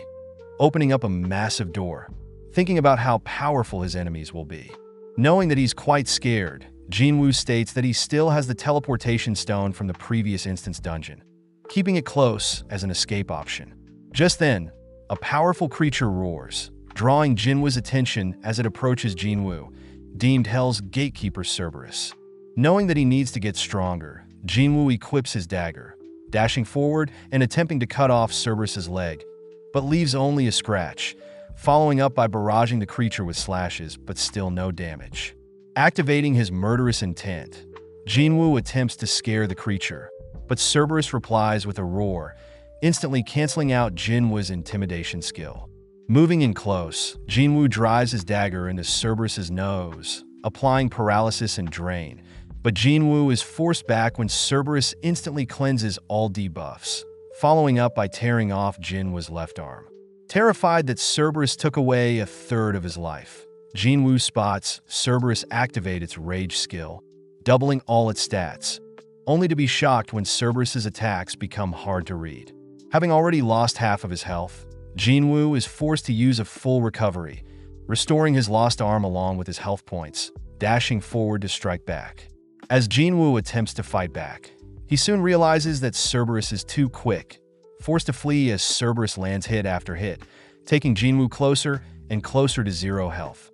opening up a massive door, thinking about how powerful his enemies will be. Knowing that he's quite scared, Jinwoo states that he still has the teleportation stone from the previous instance dungeon, keeping it close as an escape option. Just then, a powerful creature roars, drawing Jinwoo's attention as it approaches Jinwoo, deemed Hell's gatekeeper Cerberus. Knowing that he needs to get stronger, Jinwoo equips his dagger, dashing forward and attempting to cut off Cerberus's leg, but leaves only a scratch, following up by barraging the creature with slashes, but still no damage. Activating his murderous intent, Jinwoo attempts to scare the creature, but Cerberus replies with a roar, instantly canceling out Jinwoo's intimidation skill. Moving in close, Jinwoo drives his dagger into Cerberus's nose, applying paralysis and drain, but Jinwoo is forced back when Cerberus instantly cleanses all debuffs, following up by tearing off Jinwoo's left arm. Terrified that Cerberus took away a third of his life, Jinwoo spots Cerberus activate its rage skill, doubling all its stats, only to be shocked when Cerberus's attacks become hard to read. Having already lost half of his health, Jinwoo is forced to use a full recovery, restoring his lost arm along with his health points, dashing forward to strike back. As Jinwoo attempts to fight back, he He soon realizes that Cerberus is too quick, forced to flee as Cerberus lands hit after hit, taking Jinwoo closer and closer to zero health.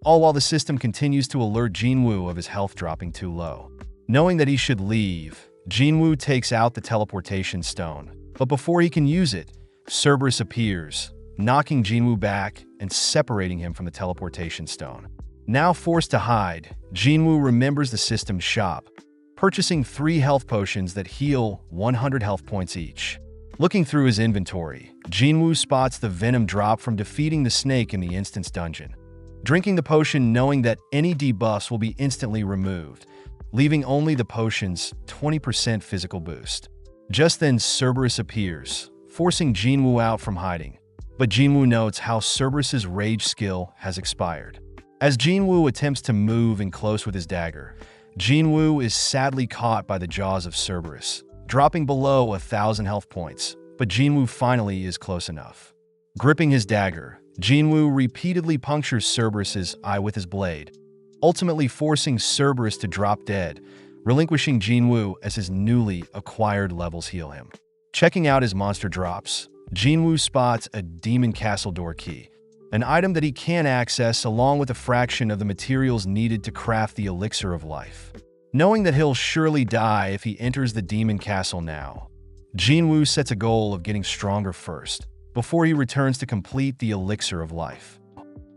All while the system continues to alert Jinwoo of his health dropping too low. Knowing that he should leave, Jinwoo takes out the teleportation stone, but before he can use it, Cerberus appears, knocking Jinwoo back and separating him from the teleportation stone. Now forced to hide, Jinwoo remembers the system's shop, purchasing 3 health potions that heal 100 health points each. Looking through his inventory, Jinwoo spots the venom drop from defeating the snake in the instance dungeon. Drinking the potion knowing that any debuffs will be instantly removed, leaving only the potion's 20% physical boost. Just then Cerberus appears, forcing Jinwoo out from hiding. But Jinwoo notes how Cerberus's rage skill has expired. As Jinwoo attempts to move in close with his dagger, Jinwoo is sadly caught by the jaws of Cerberus, dropping below 1,000 health points, but Jinwoo finally is close enough. Gripping his dagger, Jinwoo repeatedly punctures Cerberus's eye with his blade, ultimately forcing Cerberus to drop dead, relinquishing Jinwoo as his newly acquired levels heal him. Checking out his monster drops, Jinwoo spots a Demon Castle door key, an item that he can access along with a fraction of the materials needed to craft the elixir of life. Knowing that he'll surely die if he enters the Demon Castle now, Jinwoo sets a goal of getting stronger first, before he returns to complete the elixir of life.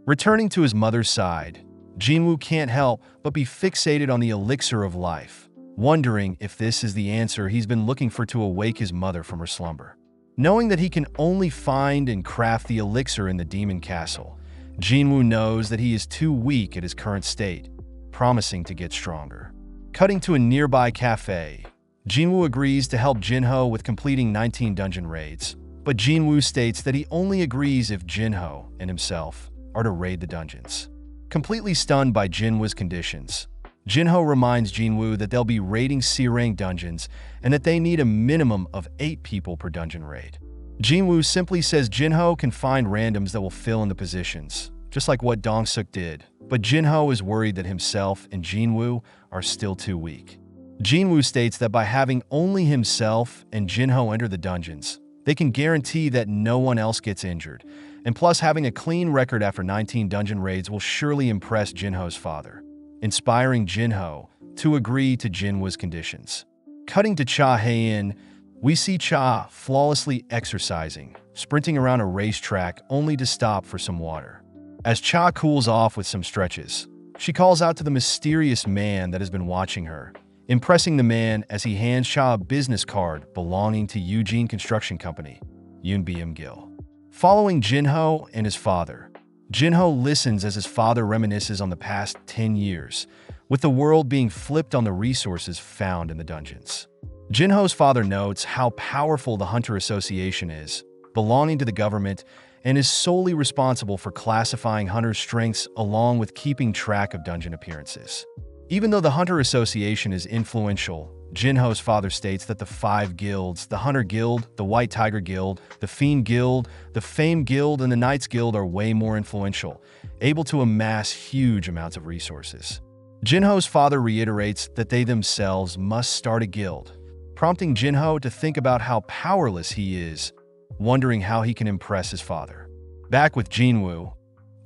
Returning to his mother's side, Jinwoo can't help but be fixated on the elixir of life, wondering if this is the answer he's been looking for to awake his mother from her slumber. Knowing that he can only find and craft the elixir in the Demon Castle, Jinwoo knows that he is too weak at his current state, promising to get stronger. Cutting to a nearby cafe, Jinwoo agrees to help Jinho with completing 19 dungeon raids, but Jinwoo states that he only agrees if Jinho and himself are to raid the dungeons. Completely stunned by Jinwoo's conditions, Jinho reminds Jinwoo that they'll be raiding C-rank dungeons and that they need a minimum of 8 people per dungeon raid. Jinwoo simply says Jinho can find randoms that will fill in the positions, just like what Dong-suk did, but Jinho is worried that himself and Jinwoo are still too weak. Jinwoo states that by having only himself and Jinho enter the dungeons, they can guarantee that no one else gets injured, and plus having a clean record after 19 dungeon raids will surely impress Jinho's father, inspiring Jinho to agree to Jinwoo's conditions. Cutting to Cha Hae-in, we see Cha flawlessly exercising, sprinting around a racetrack only to stop for some water. As Cha cools off with some stretches, she calls out to the mysterious man that has been watching her, impressing the man as he hands Cha a business card belonging to Eugene Construction Company, Yoon Gil. Following Jinho and his father, Jinho listens as his father reminisces on the past 10 years, with the world being flipped on the resources found in the dungeons. Jinho's father notes how powerful the Hunter Association is, belonging to the government, and is solely responsible for classifying hunters' strengths along with keeping track of dungeon appearances. Even though the Hunter Association is influential, Jinho's father states that the 5 guilds, the Hunter Guild, the White Tiger Guild, the Fiend Guild, the Fame Guild, and the Knights Guild are way more influential, able to amass huge amounts of resources. Jinho's father reiterates that they themselves must start a guild, prompting Jinho to think about how powerless he is, wondering how he can impress his father. Back with Jinwoo,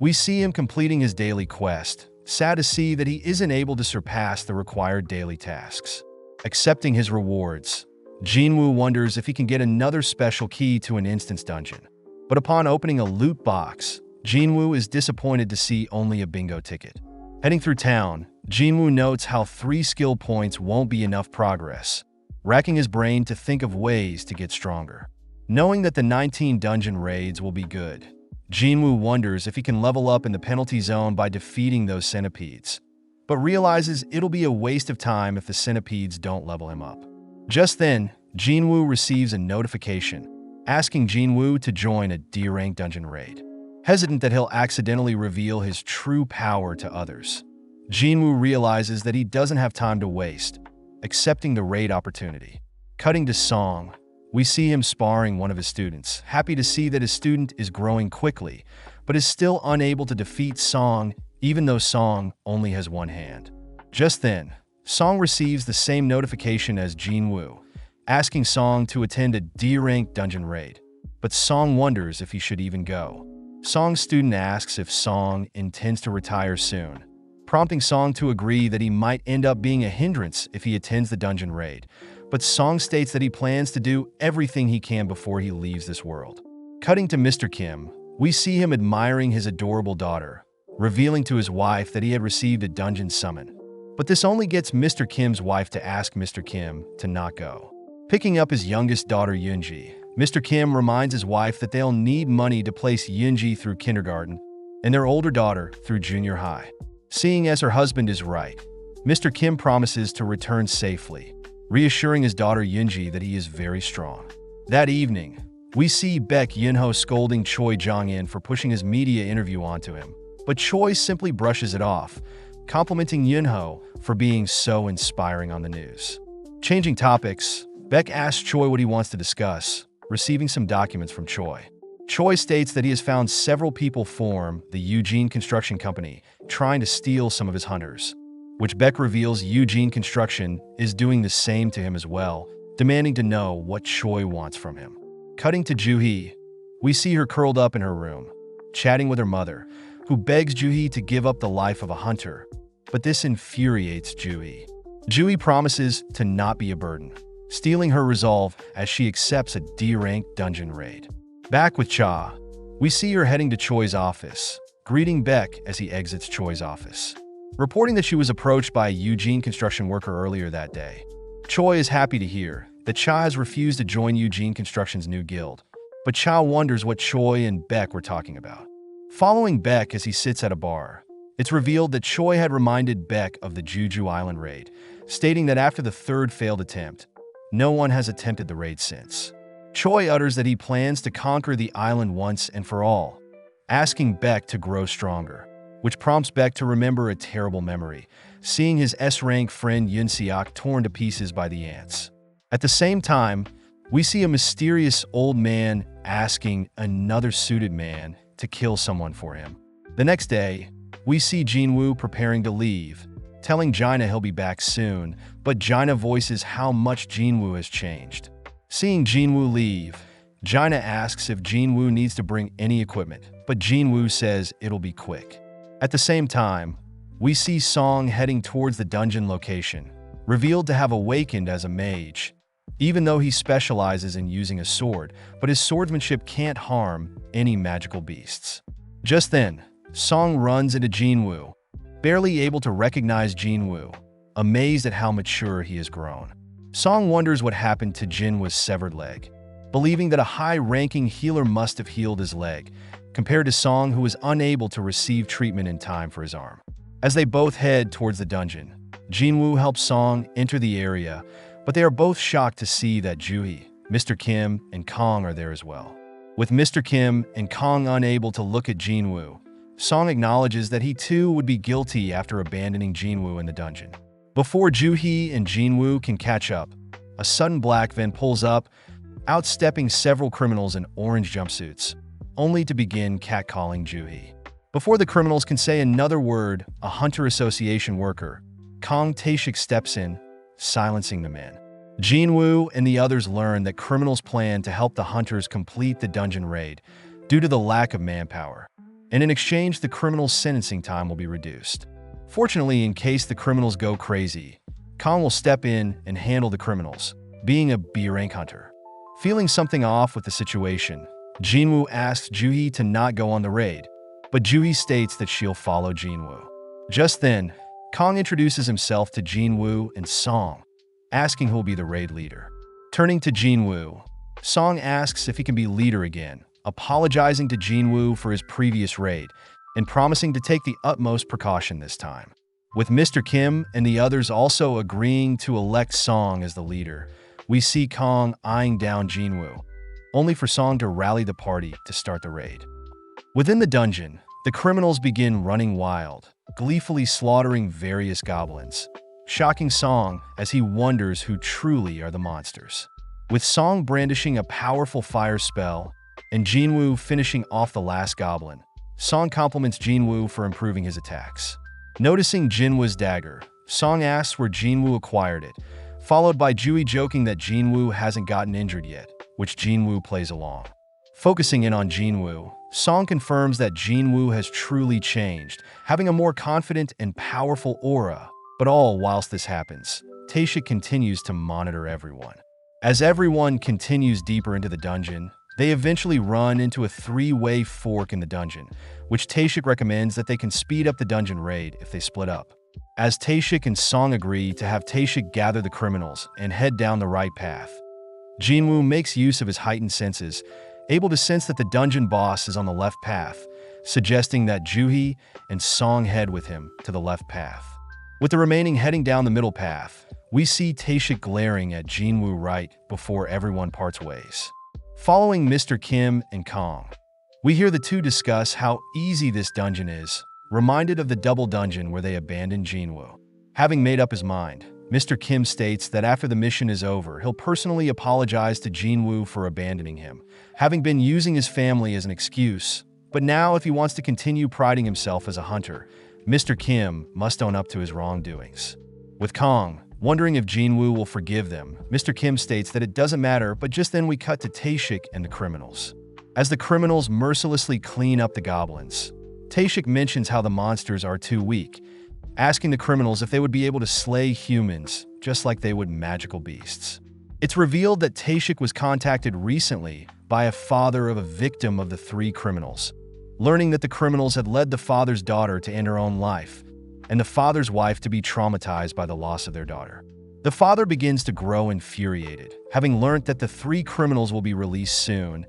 we see him completing his daily quest, sad to see that he isn't able to surpass the required daily tasks. Accepting his rewards, Jinwoo wonders if he can get another special key to an instance dungeon. But upon opening a loot box, Jinwoo is disappointed to see only a bingo ticket. Heading through town, Jinwoo notes how 3 skill points won't be enough progress, racking his brain to think of ways to get stronger. Knowing that the 19 dungeon raids will be good, Jinwoo wonders if he can level up in the penalty zone by defeating those centipedes, but realizes it'll be a waste of time if the centipedes don't level him up. Just then, Jinwoo receives a notification asking Jinwoo to join a D-rank dungeon raid. Hesitant that he'll accidentally reveal his true power to others, Jinwoo realizes that he doesn't have time to waste, accepting the raid opportunity. Cutting to Song, we see him sparring one of his students, happy to see that his student is growing quickly, but is still unable to defeat Song even though Song only has one hand. Just then, Song receives the same notification as Jinwoo, asking Song to attend a D-rank dungeon raid. But Song wonders if he should even go. Song's student asks if Song intends to retire soon, prompting Song to agree that he might end up being a hindrance if he attends the dungeon raid. But Song states that he plans to do everything he can before he leaves this world. Cutting to Mr. Kim, we see him admiring his adorable daughter, revealing to his wife that he had received a dungeon summon. But this only gets Mr. Kim's wife to ask Mr. Kim to not go. Picking up his youngest daughter, Yoonji, Mr. Kim reminds his wife that they'll need money to place Yoonji through kindergarten and their older daughter through junior high. Seeing as her husband is right, Mr. Kim promises to return safely, reassuring his daughter Yoonji that he is very strong. That evening, we see Baek Yunho scolding Choi Jong-in for pushing his media interview onto him, but Choi simply brushes it off, complimenting Yunho for being so inspiring on the news. Changing topics, Baek asks Choi what he wants to discuss, receiving some documents from Choi. Choi states that he has found several people form the Eugene Construction Company, trying to steal some of his hunters, which Baek reveals Eugene Construction is doing the same to him as well, demanding to know what Choi wants from him. Cutting to Joo-hee, we see her curled up in her room, chatting with her mother, who begs Joo-hee to give up the life of a hunter, but this infuriates Joo-hee. Joo-hee promises to not be a burden, stealing her resolve as she accepts a D-rank dungeon raid. Back with Cha, we see her heading to Choi's office, greeting Baek as he exits Choi's office, reporting that she was approached by a Eugene construction worker earlier that day. Choi is happy to hear that Cha has refused to join Eugene Construction's new guild, but Cha wonders what Choi and Baek were talking about. Following Baek as he sits at a bar, it's revealed that Choi had reminded Baek of the Jeju Island raid, stating that after the third failed attempt, no one has attempted the raid since. Choi utters that he plans to conquer the island once and for all, asking Baek to grow stronger, which prompts Baek to remember a terrible memory, seeing his S-rank friend Yoon Seok torn to pieces by the ants. At the same time, we see a mysterious old man asking another suited man to kill someone for him. The next day, we see Jinwoo preparing to leave, telling Jaina he'll be back soon, but Jaina voices how much Jinwoo has changed. Seeing Jinwoo leave, Jaina asks if Jinwoo needs to bring any equipment, but Jinwoo says it'll be quick. At the same time, we see Song heading towards the dungeon location, revealed to have awakened as a mage, even though he specializes in using a sword, but his swordsmanship can't harm any magical beasts. Just then, Song runs into Jinwoo, barely able to recognize Jinwoo, amazed at how mature he has grown. Song wonders what happened to Jinwoo's severed leg, believing that a high-ranking healer must have healed his leg, compared to Song, who was unable to receive treatment in time for his arm. As they both head towards the dungeon, Jinwoo helps Song enter the area, but they are both shocked to see that Joo-hee, Mr. Kim, and Kong are there as well. With Mr. Kim and Kong unable to look at Jinwoo, Song acknowledges that he too would be guilty after abandoning Jinwoo in the dungeon. Before Joo-hee and Jinwoo can catch up, a sudden black van pulls up, outstepping several criminals in orange jumpsuits, only to begin catcalling Joo-hee. Before the criminals can say another word, a Hunter Association worker, Kong Tae-shik steps in, silencing the men. Jinwoo and the others learn that criminals plan to help the hunters complete the dungeon raid due to the lack of manpower, and in exchange the criminals' sentencing time will be reduced. Fortunately, in case the criminals go crazy, Kong will step in and handle the criminals, being a B-rank hunter. Feeling something off with the situation, Jinwoo asks Joo-hee to not go on the raid, but Joo-hee states that she'll follow Jinwoo. Just then, Kong introduces himself to Jinwoo and Song, asking who'll be the raid leader. Turning to Jinwoo, Song asks if he can be leader again, apologizing to Jinwoo for his previous raid and promising to take the utmost precaution this time. With Mr. Kim and the others also agreeing to elect Song as the leader, we see Kong eyeing down Jinwoo, only for Song to rally the party to start the raid. Within the dungeon, the criminals begin running wild, gleefully slaughtering various goblins, shocking Song as he wonders who truly are the monsters. With Song brandishing a powerful fire spell and Jinwoo finishing off the last goblin, Song compliments Jinwoo for improving his attacks. Noticing Jinwoo's dagger, Song asks where Jinwoo acquired it, followed by Jui joking that Jinwoo hasn't gotten injured yet, which Jinwoo plays along. Focusing in on Jinwoo, Song confirms that Jinwoo has truly changed, having a more confident and powerful aura. But all whilst this happens, Taeshik continues to monitor everyone. As everyone continues deeper into the dungeon, they eventually run into a three-way fork in the dungeon, which Taeshik recommends that they can speed up the dungeon raid if they split up. As Taeshik and Song agree to have Taeshik gather the criminals and head down the right path, Jinwoo makes use of his heightened senses, able to sense that the dungeon boss is on the left path, suggesting that Juhi and Song head with him to the left path. With the remaining heading down the middle path, we see Taeshik glaring at Jinwoo right before everyone parts ways. Following Mr. Kim and Kong, we hear the two discuss how easy this dungeon is, reminded of the double dungeon where they abandoned Jinwoo. Having made up his mind, Mr. Kim states that after the mission is over, he'll personally apologize to Jinwoo for abandoning him, having been using his family as an excuse. But now, if he wants to continue priding himself as a hunter, Mr. Kim must own up to his wrongdoings. With Kong wondering if Jinwoo will forgive them, Mr. Kim states that it doesn't matter, but just then we cut to Taeshik and the criminals. As the criminals mercilessly clean up the goblins, Taeshik mentions how the monsters are too weak, asking the criminals if they would be able to slay humans just like they would magical beasts. It's revealed that Taeshik was contacted recently by a father of a victim of the three criminals, learning that the criminals had led the father's daughter to end her own life, and the father's wife to be traumatized by the loss of their daughter. The father begins to grow infuriated, having learnt that the three criminals will be released soon,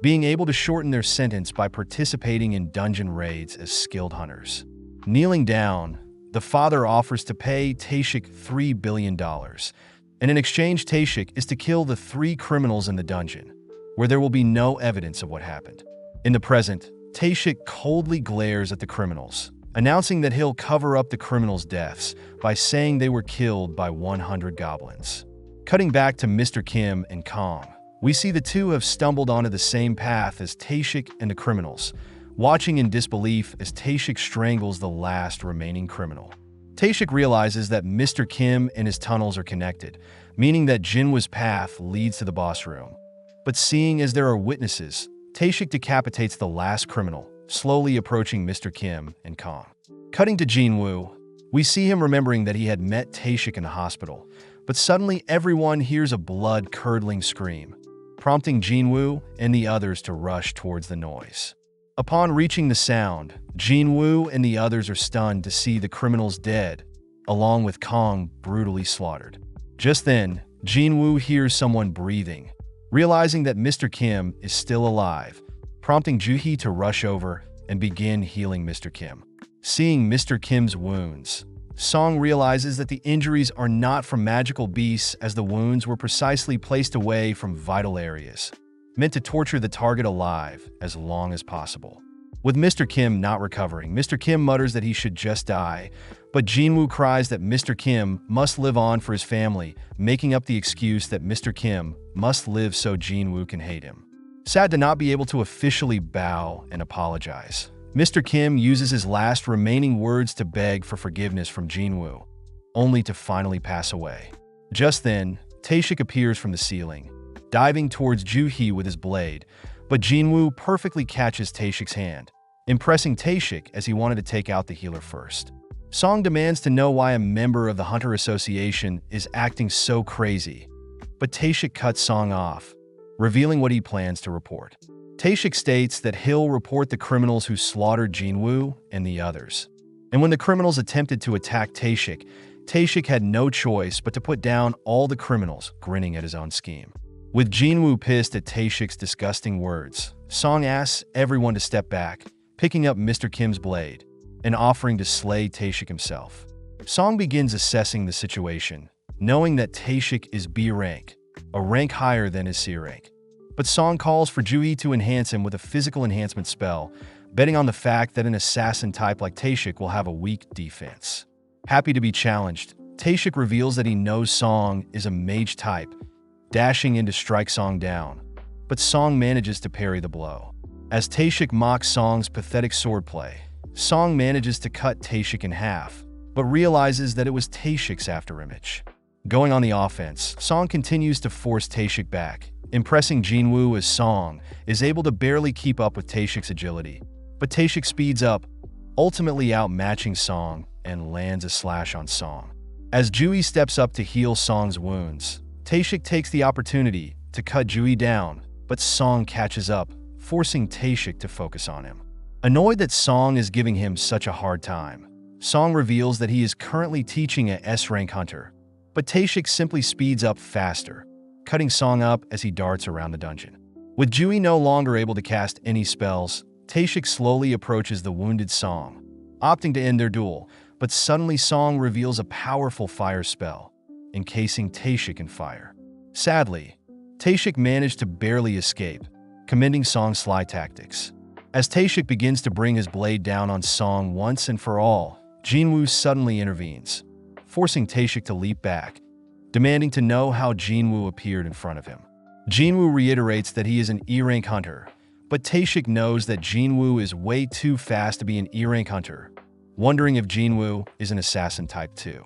being able to shorten their sentence by participating in dungeon raids as skilled hunters. Kneeling down, the father offers to pay Taeshik $3 billion, and in exchange Taeshik is to kill the three criminals in the dungeon, where there will be no evidence of what happened. In the present, Taeshik coldly glares at the criminals, announcing that he'll cover up the criminals' deaths by saying they were killed by 100 goblins. Cutting back to Mr. Kim and Kong, we see the two have stumbled onto the same path as Taeshik and the criminals, watching in disbelief as Taeshik strangles the last remaining criminal. Taeshik realizes that Mr. Kim and his tunnels are connected, meaning that Jinwoo's path leads to the boss room. But seeing as there are witnesses, Taeshik decapitates the last criminal, slowly approaching Mr. Kim and Kong. Cutting to Jinwoo, we see him remembering that he had met Taeshik in the hospital, but suddenly everyone hears a blood-curdling scream, prompting Jinwoo and the others to rush towards the noise. Upon reaching the sound, Jinwoo and the others are stunned to see the criminals dead, along with Kong brutally slaughtered. Just then, Jinwoo hears someone breathing, realizing that Mr. Kim is still alive, prompting Juhi to rush over and begin healing Mr. Kim. Seeing Mr. Kim's wounds, Song realizes that the injuries are not from magical beasts, as the wounds were precisely placed away from vital areas, meant to torture the target alive as long as possible. With Mr. Kim not recovering, Mr. Kim mutters that he should just die, but Jinwoo cries that Mr. Kim must live on for his family, making up the excuse that Mr. Kim must live so Jinwoo can hate him. Sad to not be able to officially bow and apologize, Mr. Kim uses his last remaining words to beg for forgiveness from Jinwoo, only to finally pass away. Just then, Taeshik appears from the ceiling, diving towards Juhi with his blade, but Jinwoo perfectly catches Taeshik's hand, impressing Taeshik as he wanted to take out the healer first. Song demands to know why a member of the Hunter Association is acting so crazy, but Taeshik cuts Song off, revealing what he plans to report. Taeshik states that he'll report the criminals who slaughtered Jinwoo and the others. And when the criminals attempted to attack Taeshik, Taeshik had no choice but to put down all the criminals, grinning at his own scheme. With Jinwoo pissed at Taeshik's disgusting words, Song asks everyone to step back, picking up Mr. Kim's blade and offering to slay Taeshik himself. Song begins assessing the situation, knowing that Taeshik is B rank, a rank higher than his C rank. But Song calls for Juhi to enhance him with a physical enhancement spell, betting on the fact that an assassin type like Taeshik will have a weak defense. Happy to be challenged, Taeshik reveals that he knows Song is a mage type, dashing in to strike Song down, but Song manages to parry the blow. As Taeshik mocks Song's pathetic swordplay, Song manages to cut Taeshik in half, but realizes that it was Taeshik's afterimage. Going on the offense, Song continues to force Taeshik back, impressing Jinwoo as Song is able to barely keep up with Taeshik's agility. But Taeshik speeds up, ultimately outmatching Song and lands a slash on Song. As Jui steps up to heal Song's wounds, Taeshik takes the opportunity to cut Jui down, but Song catches up, forcing Taeshik to focus on him. Annoyed that Song is giving him such a hard time, Song reveals that he is currently teaching a S-rank hunter, but Taeshik simply speeds up faster, cutting Song up as he darts around the dungeon. With Jui no longer able to cast any spells, Taeshik slowly approaches the wounded Song, opting to end their duel, but suddenly Song reveals a powerful fire spell, encasing Taeshik in fire. Sadly, Taeshik managed to barely escape, commending Song's sly tactics. As Taeshik begins to bring his blade down on Song once and for all, Jinwoo suddenly intervenes, forcing Taeshik to leap back, demanding to know how Jinwoo appeared in front of him. Jinwoo reiterates that he is an E-rank hunter, but Taeshik knows that Jinwoo is way too fast to be an E-rank hunter, wondering if Jinwoo is an assassin type 2.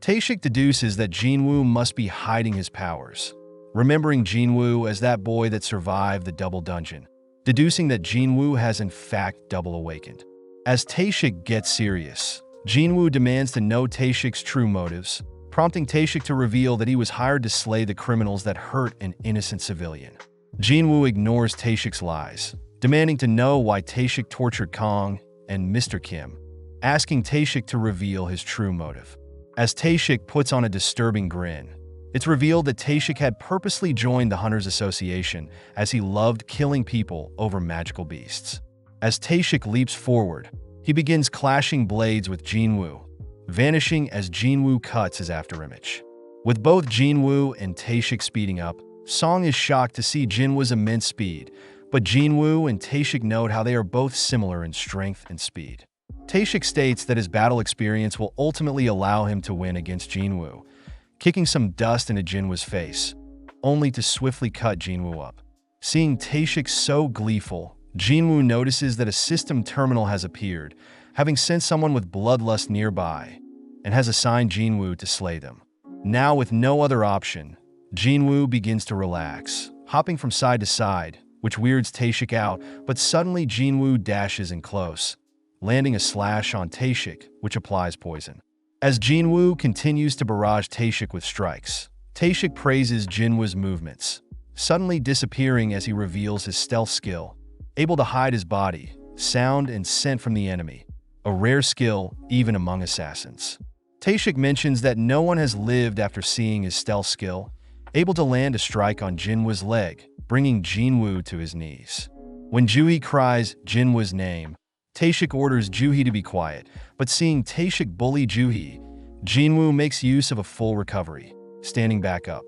Taeshik deduces that Jinwoo must be hiding his powers, remembering Jinwoo as that boy that survived the double dungeon, deducing that Jinwoo has in fact double awakened. As Taeshik gets serious, Jinwoo demands to know Taeshik's true motives, prompting Taeshik to reveal that he was hired to slay the criminals that hurt an innocent civilian. Jinwoo ignores Taeshik's lies, demanding to know why Taeshik tortured Kong and Mr. Kim, asking Taeshik to reveal his true motive. As Taeshik puts on a disturbing grin, it's revealed that Taeshik had purposely joined the Hunters Association as he loved killing people over magical beasts. As Taeshik leaps forward, he begins clashing blades with Jinwoo, vanishing as Jinwoo cuts his afterimage. With both Jinwoo and Taeshik speeding up, Song is shocked to see Jinwoo's immense speed, but Jinwoo and Taeshik note how they are both similar in strength and speed. Taeshik states that his battle experience will ultimately allow him to win against Jinwoo, kicking some dust into Jinwoo's face, only to swiftly cut Jinwoo up. Seeing Taeshik so gleeful, Jinwoo notices that a system terminal has appeared, having sent someone with bloodlust nearby, and has assigned Jinwoo to slay them. Now with no other option, Jinwoo begins to relax, hopping from side to side, which weirds Taeshik out, but suddenly Jinwoo dashes in close, landing a slash on Taeshik, which applies poison. As Jinwoo continues to barrage Taeshik with strikes, Taeshik praises Jinwoo's movements, suddenly disappearing as he reveals his stealth skill, able to hide his body, sound, and scent from the enemy, a rare skill even among assassins. Taeshik mentions that no one has lived after seeing his stealth skill, able to land a strike on Jinwoo's leg, bringing Jinwoo to his knees. When Jui cries Jinwoo's name, Taeshik orders Juhi to be quiet, but seeing Taeshik bully Juhi, Jinwoo makes use of a full recovery, standing back up.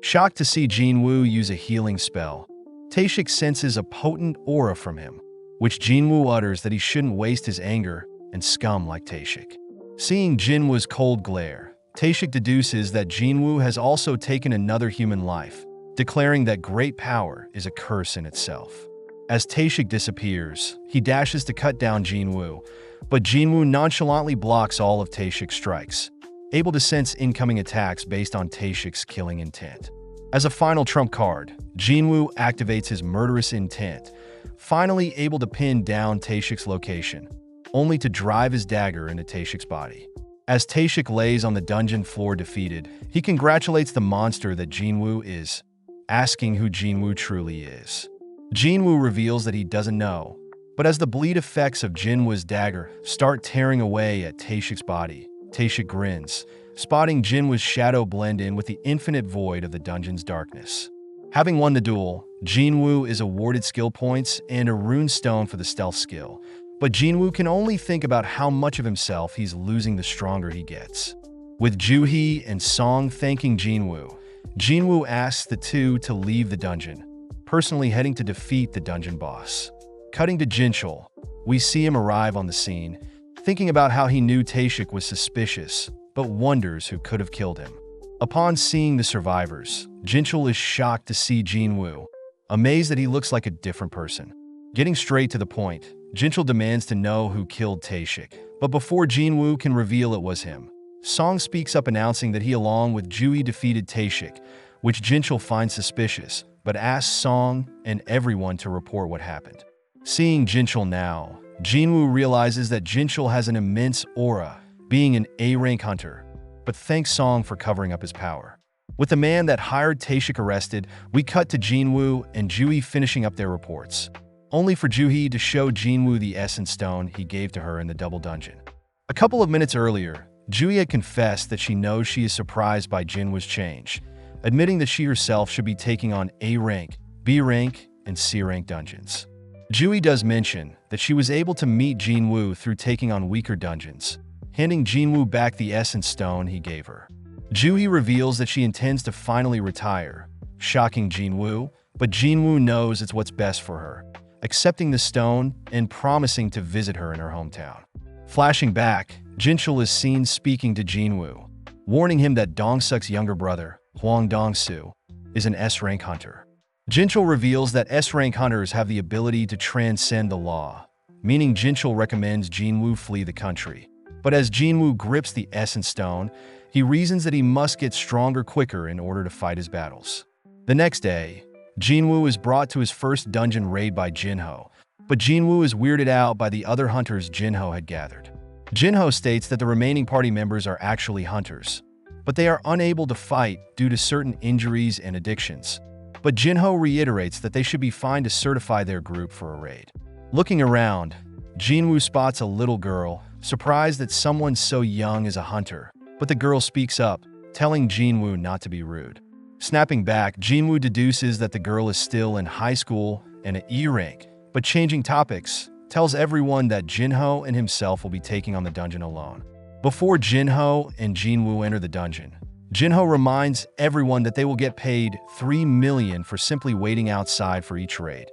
Shocked to see Jinwoo use a healing spell, Taeshik senses a potent aura from him, which Jinwoo utters that he shouldn't waste his anger and scum like Taeshik. Seeing Jinwoo's cold glare, Taeshik deduces that Jinwoo has also taken another human life, declaring that great power is a curse in itself. As Taeshik disappears, he dashes to cut down Jinwoo, but Jinwoo nonchalantly blocks all of Taeshik's strikes, able to sense incoming attacks based on Taeshik's killing intent. As a final trump card, Jinwoo activates his murderous intent, finally able to pin down Taeshik's location, only to drive his dagger into Taeshik's body. As Taeshik lays on the dungeon floor defeated, he congratulates the monster that Jinwoo is, asking who Jinwoo truly is. Jinwoo reveals that he doesn't know, but as the bleed effects of Jinwoo's dagger start tearing away at Taeshik's body, Taeshik grins, spotting Jinwoo's shadow blend in with the infinite void of the dungeon's darkness. Having won the duel, Jinwoo is awarded skill points and a rune stone for the stealth skill, but Jinwoo can only think about how much of himself he's losing the stronger he gets. With Juhi and Song thanking Jinwoo, Jinwoo asks the two to leave the dungeon, personally heading to defeat the dungeon boss. Cutting to Jinchul, we see him arrive on the scene, thinking about how he knew Taeshik was suspicious, but wonders who could have killed him. Upon seeing the survivors, Jinchul is shocked to see Jinwoo, amazed that he looks like a different person. Getting straight to the point, Jinchul demands to know who killed Taeshik, but before Jinwoo can reveal it was him, Song speaks up announcing that he along with Jui defeated Taeshik, which Jinchul finds suspicious, but asks Song and everyone to report what happened. Seeing Jinchul now, Jinwoo realizes that Jinchul has an immense aura, being an A-rank hunter, but thanks Song for covering up his power. With the man that hired Taeshik arrested, we cut to Jinwoo and Jui finishing up their reports, only for Juhee to show Jinwoo the essence stone he gave to her in the double dungeon. A couple of minutes earlier, Jui had confessed that she knows she is surprised by Jinwoo's change, admitting that she herself should be taking on A-rank, B-rank, and C-rank dungeons. Jui does mention that she was able to meet Jinwoo through taking on weaker dungeons, handing Jinwoo back the essence stone he gave her. Jui reveals that she intends to finally retire, shocking Jinwoo, but Jinwoo knows it's what's best for her, accepting the stone and promising to visit her in her hometown. Flashing back, Jinchul is seen speaking to Jinwoo, warning him that Dongseok's younger brother, Hwang Dong-soo, is an S-rank hunter. Jinchul reveals that S-rank hunters have the ability to transcend the law, meaning Jinchul recommends Jinwoo flee the country. But as Jinwoo grips the essence stone, he reasons that he must get stronger quicker in order to fight his battles. The next day, Jinwoo is brought to his first dungeon raid by Jinho, but Jinwoo is weirded out by the other hunters Jinho had gathered. Jinho states that the remaining party members are actually hunters, but they are unable to fight due to certain injuries and addictions. But Jinho reiterates that they should be fine to certify their group for a raid. Looking around, Jinwoo spots a little girl, surprised that someone so young is a hunter, but the girl speaks up, telling Jinwoo not to be rude. Snapping back, Jinwoo deduces that the girl is still in high school and at E-rank, but changing topics, tells everyone that Jinho and himself will be taking on the dungeon alone. Before Jinho and Jinwoo enter the dungeon, Jinho reminds everyone that they will get paid $3 million for simply waiting outside for each raid.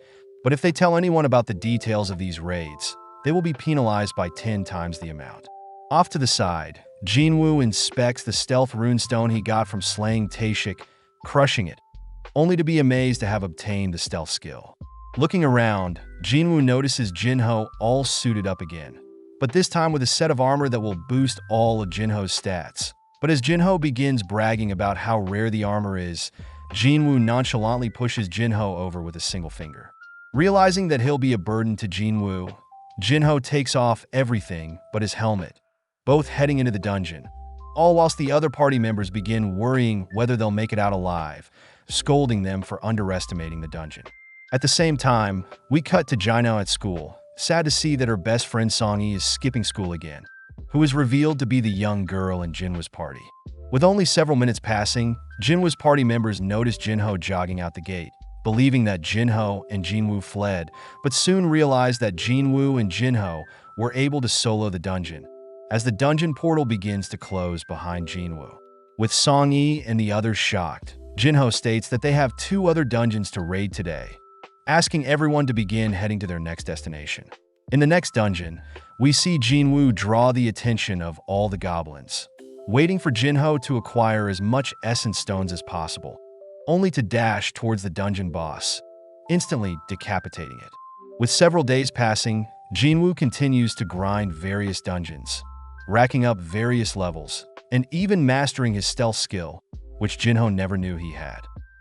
But if they tell anyone about the details of these raids, they will be penalized by 10 times the amount. Off to the side, Jinwoo inspects the stealth runestone he got from slaying Taeshik, crushing it, only to be amazed to have obtained the stealth skill. Looking around, Jinwoo notices Jinho all suited up again, but this time with a set of armor that will boost all of Jinho's stats. But as Jinho begins bragging about how rare the armor is, Jinwoo nonchalantly pushes Jinho over with a single finger. Realizing that he'll be a burden to Jinwoo, Jinho takes off everything but his helmet, both heading into the dungeon, all whilst the other party members begin worrying whether they'll make it out alive, scolding them for underestimating the dungeon. At the same time, we cut to Jino at school, sad to see that her best friend Songi is skipping school again, who is revealed to be the young girl in Jinwoo's party. With only several minutes passing, Jinwoo's party members notice Jinho jogging out the gate, believing that Jinho and Jinwoo fled, but soon realize that Jinwoo and Jinho were able to solo the dungeon, as the dungeon portal begins to close behind Jinwoo. With Songi and the others shocked, Jinho states that they have 2 other dungeons to raid today, asking everyone to begin heading to their next destination. In the next dungeon, we see Jinwoo draw the attention of all the goblins, waiting for Jinho to acquire as much essence stones as possible, only to dash towards the dungeon boss, instantly decapitating it. With several days passing, Jinwoo continues to grind various dungeons, racking up various levels, and even mastering his stealth skill, which Jinho never knew he had.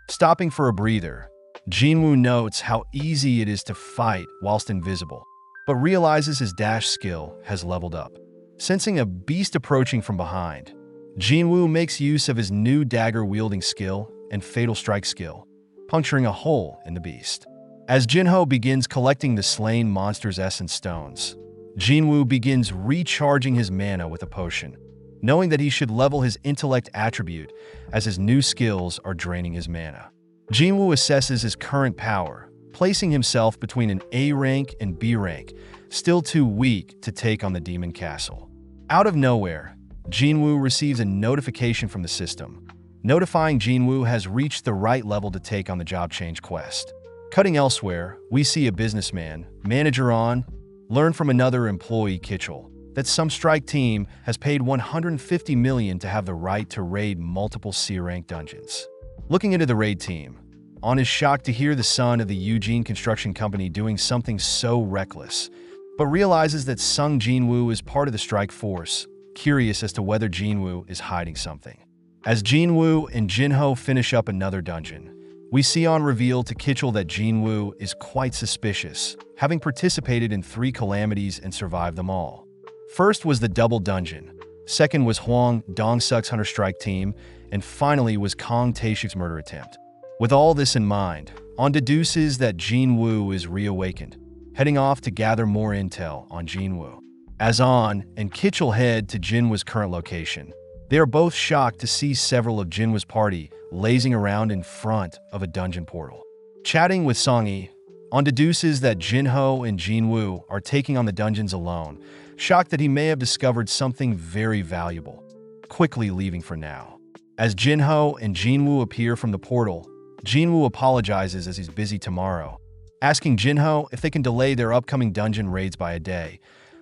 Stopping for a breather, Jinwoo notes how easy it is to fight whilst invisible, but realizes his dash skill has leveled up. Sensing a beast approaching from behind, Jinwoo makes use of his new dagger-wielding skill and fatal strike skill, puncturing a hole in the beast. As Jinho begins collecting the slain monster's essence stones, Jinwoo begins recharging his mana with a potion, knowing that he should level his intellect attribute as his new skills are draining his mana. Jinwoo assesses his current power, placing himself between an A rank and B rank, still too weak to take on the Demon Castle. Out of nowhere, Jinwoo receives a notification from the system, notifying Jinwoo has reached the right level to take on the job change quest. Cutting elsewhere, we see a businessman, manager on, learn from another employee Kitchell that some strike team has paid $150 million to have the right to raid multiple C-rank dungeons. Looking into the raid team, On is shocked to hear the son of the Eugene Construction Company doing something so reckless, but realizes that Sung Jinwoo is part of the strike force, curious as to whether Jinwoo is hiding something. As Jinwoo and Jinho finish up another dungeon, we see on reveal to Kitchell that Jinwoo is quite suspicious, having participated in 3 calamities and survived them all. First was the double dungeon, second was Hwang Dong-suk's Hunter Strike team, and finally was Kong Tae-shik's murder attempt. With all this in mind, On deduces that Jinwoo is reawakened, heading off to gather more intel on Jinwoo. As On and Kitchell head to Jinwoo's current location, they are both shocked to see several of Jinwoo's party lazing around in front of a dungeon portal. Chatting with Songi, On deduces that Jinho and Jinwoo are taking on the dungeons alone, shocked that he may have discovered something very valuable, quickly leaving for now. As Jinho and Jinwoo appear from the portal, Jinwoo apologizes as he's busy tomorrow, asking Jinho if they can delay their upcoming dungeon raids by a day,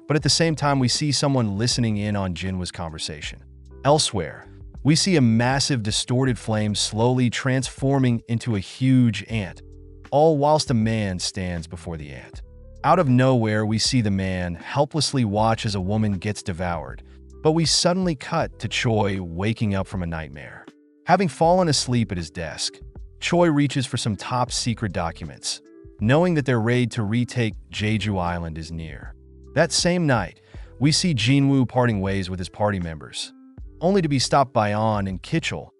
but at the same time we see someone listening in on Jinwoo's conversation. Elsewhere, we see a massive distorted flame slowly transforming into a huge ant, all whilst a man stands before the ant. Out of nowhere, we see the man helplessly watch as a woman gets devoured, but we suddenly cut to Choi waking up from a nightmare. Having fallen asleep at his desk, Choi reaches for some top-secret documents, knowing that their raid to retake Jeju Island is near. That same night, we see Jinwoo parting ways with his party members, only to be stopped by On and Kitchell,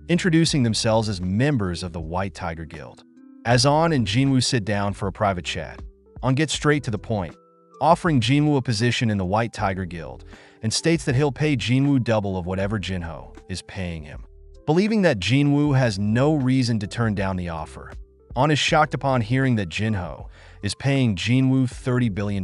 introducing themselves as members of the White Tiger Guild. As On and Jinwoo sit down for a private chat, On gets straight to the point, offering Jinwoo a position in the White Tiger Guild, and states that he'll pay Jinwoo double of whatever Jinho is paying him. Believing that Jinwoo has no reason to turn down the offer, On is shocked upon hearing that Jinho is paying Jinwoo $30 billion,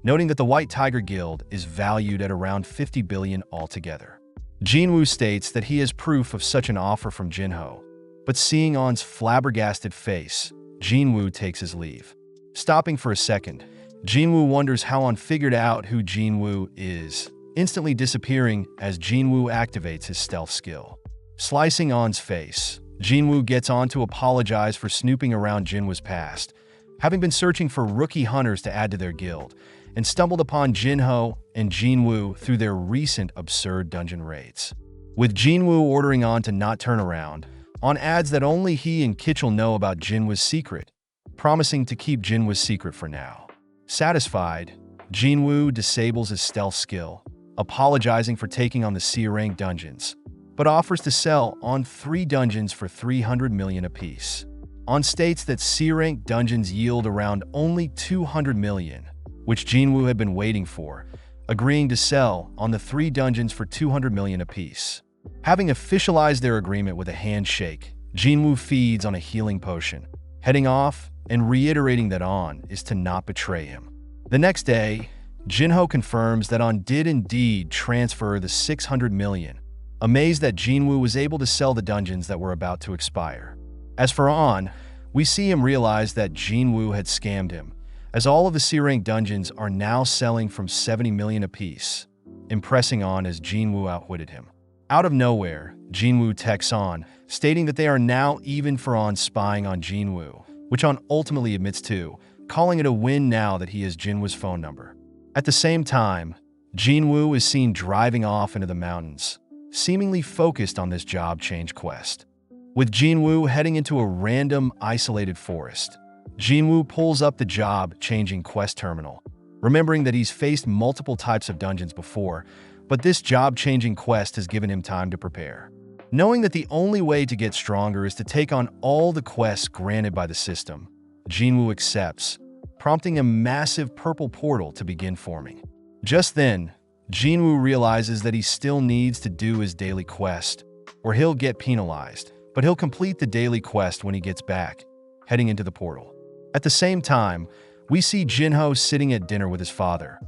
noting that the White Tiger Guild is valued at around $50 billion altogether. Jinwoo states that he has proof of such an offer from Jinho, but seeing On's flabbergasted face, Jinwoo takes his leave. Stopping for a second, Jinwoo wonders how On figured out who Jinwoo is, instantly disappearing as Jinwoo activates his stealth skill. Slicing On's face, Jinwoo gets On to apologize for snooping around Jinwoo's past, having been searching for rookie hunters to add to their guild, and stumbled upon Jinho and Jinwoo through their recent absurd dungeon raids. With Jinwoo ordering On to not turn around, On adds that only he and Kitchell know about Jinwoo's secret, promising to keep Jinwoo's secret for now. Satisfied, Jinwoo disables his stealth skill, apologizing for taking on the C-rank dungeons, but offers to sell On 3 dungeons for 300 million apiece. On states that C-rank dungeons yield around only 200 million, which Jinwoo had been waiting for, agreeing to sell On the 3 dungeons for 200 million apiece. Having officialized their agreement with a handshake, Jinwoo feeds on a healing potion, heading off and reiterating that On is to not betray him. The next day, Jinho confirms that On did indeed transfer the 600 million, amazed that Jinwoo was able to sell the dungeons that were about to expire. As for On, we see him realize that Jinwoo had scammed him, as all of the C-rank dungeons are now selling from 70 million apiece, impressing On as Jinwoo outwitted him. Out of nowhere, Jinwoo texts On, stating that they are now even for On spying on Jinwoo, which On ultimately admits to, calling it a win now that he has Jinwoo's phone number. At the same time, Jinwoo is seen driving off into the mountains, seemingly focused on this job change quest. With Jinwoo heading into a random, isolated forest, Jinwoo pulls up the job-changing quest terminal, remembering that he's faced multiple types of dungeons before, but this job-changing quest has given him time to prepare. Knowing that the only way to get stronger is to take on all the quests granted by the system, Jinwoo accepts, prompting a massive purple portal to begin forming. Just then, Jinwoo realizes that he still needs to do his daily quest, or he'll get penalized, but he'll complete the daily quest when he gets back, heading into the portal. At the same time, we see Jinho sitting at dinner with his father,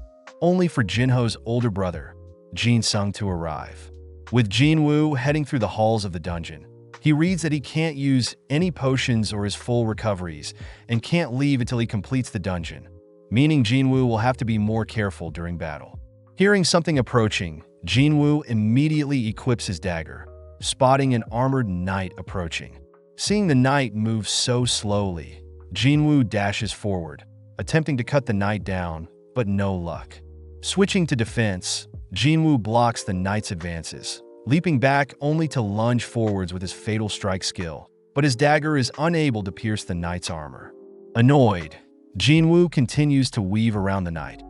only for Jinho's older brother, Jin Sung, to arrive. With Jinwoo heading through the halls of the dungeon, he reads that he can't use any potions or his full recoveries and can't leave until he completes the dungeon, meaning Jinwoo will have to be more careful during battle. Hearing something approaching, Jinwoo immediately equips his dagger, spotting an armored knight approaching. Seeing the knight move so slowly, Jinwoo dashes forward, attempting to cut the knight down, but no luck. Switching to defense, Jinwoo blocks the knight's advances, leaping back only to lunge forwards with his fatal strike skill, but his dagger is unable to pierce the knight's armor. Annoyed, Jinwoo continues to weave around the knight,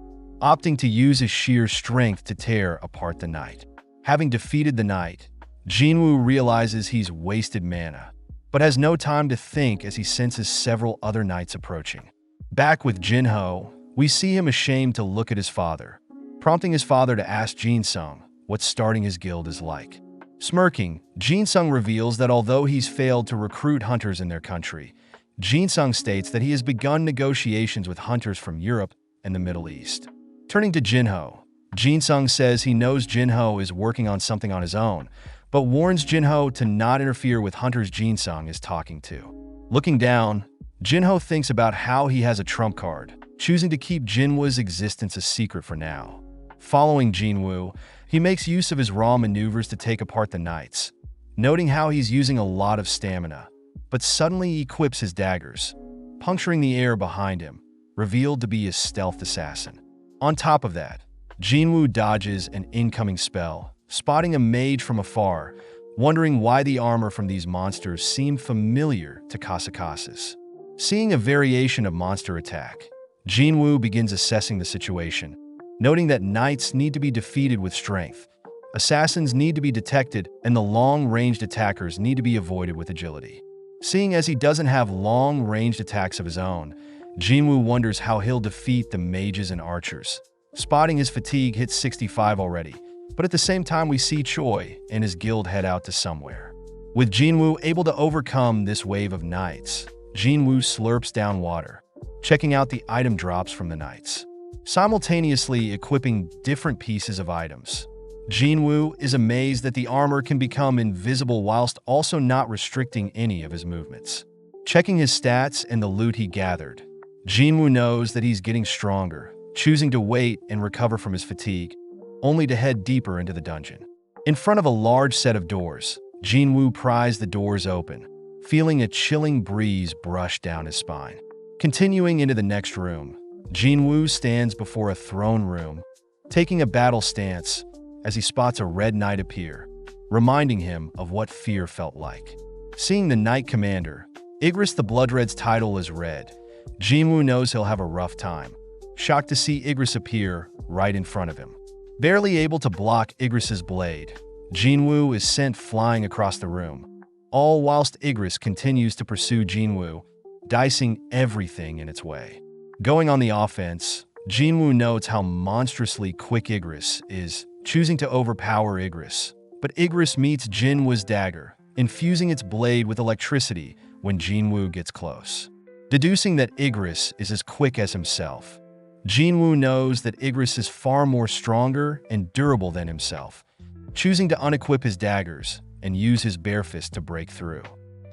opting to use his sheer strength to tear apart the knight. Having defeated the knight, Jinwoo realizes he's wasted mana, but has no time to think as he senses several other knights approaching. Back with Jinho, we see him ashamed to look at his father, prompting his father to ask Jinsung what starting his guild is like. Smirking, Jinsung reveals that although he's failed to recruit hunters in their country, Jinsung states that he has begun negotiations with hunters from Europe and the Middle East. Turning to Jinho, Jinsung says he knows Jinho is working on something on his own, but warns Jinho to not interfere with hunters Jinsung is talking to. Looking down, Jinho thinks about how he has a trump card, choosing to keep Jinwoo's existence a secret for now. Following Jinwoo, he makes use of his raw maneuvers to take apart the knights, noting how he's using a lot of stamina, but suddenly equips his daggers, puncturing the air behind him, revealed to be a stealth assassin. On top of that, Jinwoo dodges an incoming spell, spotting a mage from afar, wondering why the armor from these monsters seemed familiar to Kasakasa's. Seeing a variation of monster attack, Jinwoo begins assessing the situation, noting that knights need to be defeated with strength, assassins need to be detected, and the long-ranged attackers need to be avoided with agility. Seeing as he doesn't have long-ranged attacks of his own, Jinwoo wonders how he'll defeat the mages and archers. Spotting his fatigue hits 65 already, but at the same time we see Choi and his guild head out to somewhere. With Jinwoo able to overcome this wave of knights, Jinwoo slurps down water, checking out the item drops from the knights, simultaneously equipping different pieces of items. Jinwoo is amazed that the armor can become invisible whilst also not restricting any of his movements. Checking his stats and the loot he gathered, Jinwoo knows that he's getting stronger, choosing to wait and recover from his fatigue, only to head deeper into the dungeon. In front of a large set of doors, Jinwoo pries the doors open, feeling a chilling breeze brush down his spine. Continuing into the next room, Jinwoo stands before a throne room, taking a battle stance as he spots a red knight appear, reminding him of what fear felt like. Seeing the knight commander, Igris the Bloodred's title is red, Jinwoo knows he'll have a rough time, shocked to see Igris appear right in front of him. Barely able to block Igris's blade, Jinwoo is sent flying across the room, all whilst Igris continues to pursue Jinwoo, dicing everything in its way. Going on the offense, Jinwoo notes how monstrously quick Igris is, choosing to overpower Igris. But Igris meets Jinwoo's dagger, infusing its blade with electricity when Jinwoo gets close. Deducing that Igris is as quick as himself, Jinwoo knows that Igris is far more stronger and durable than himself, choosing to unequip his daggers and use his bare fist to break through.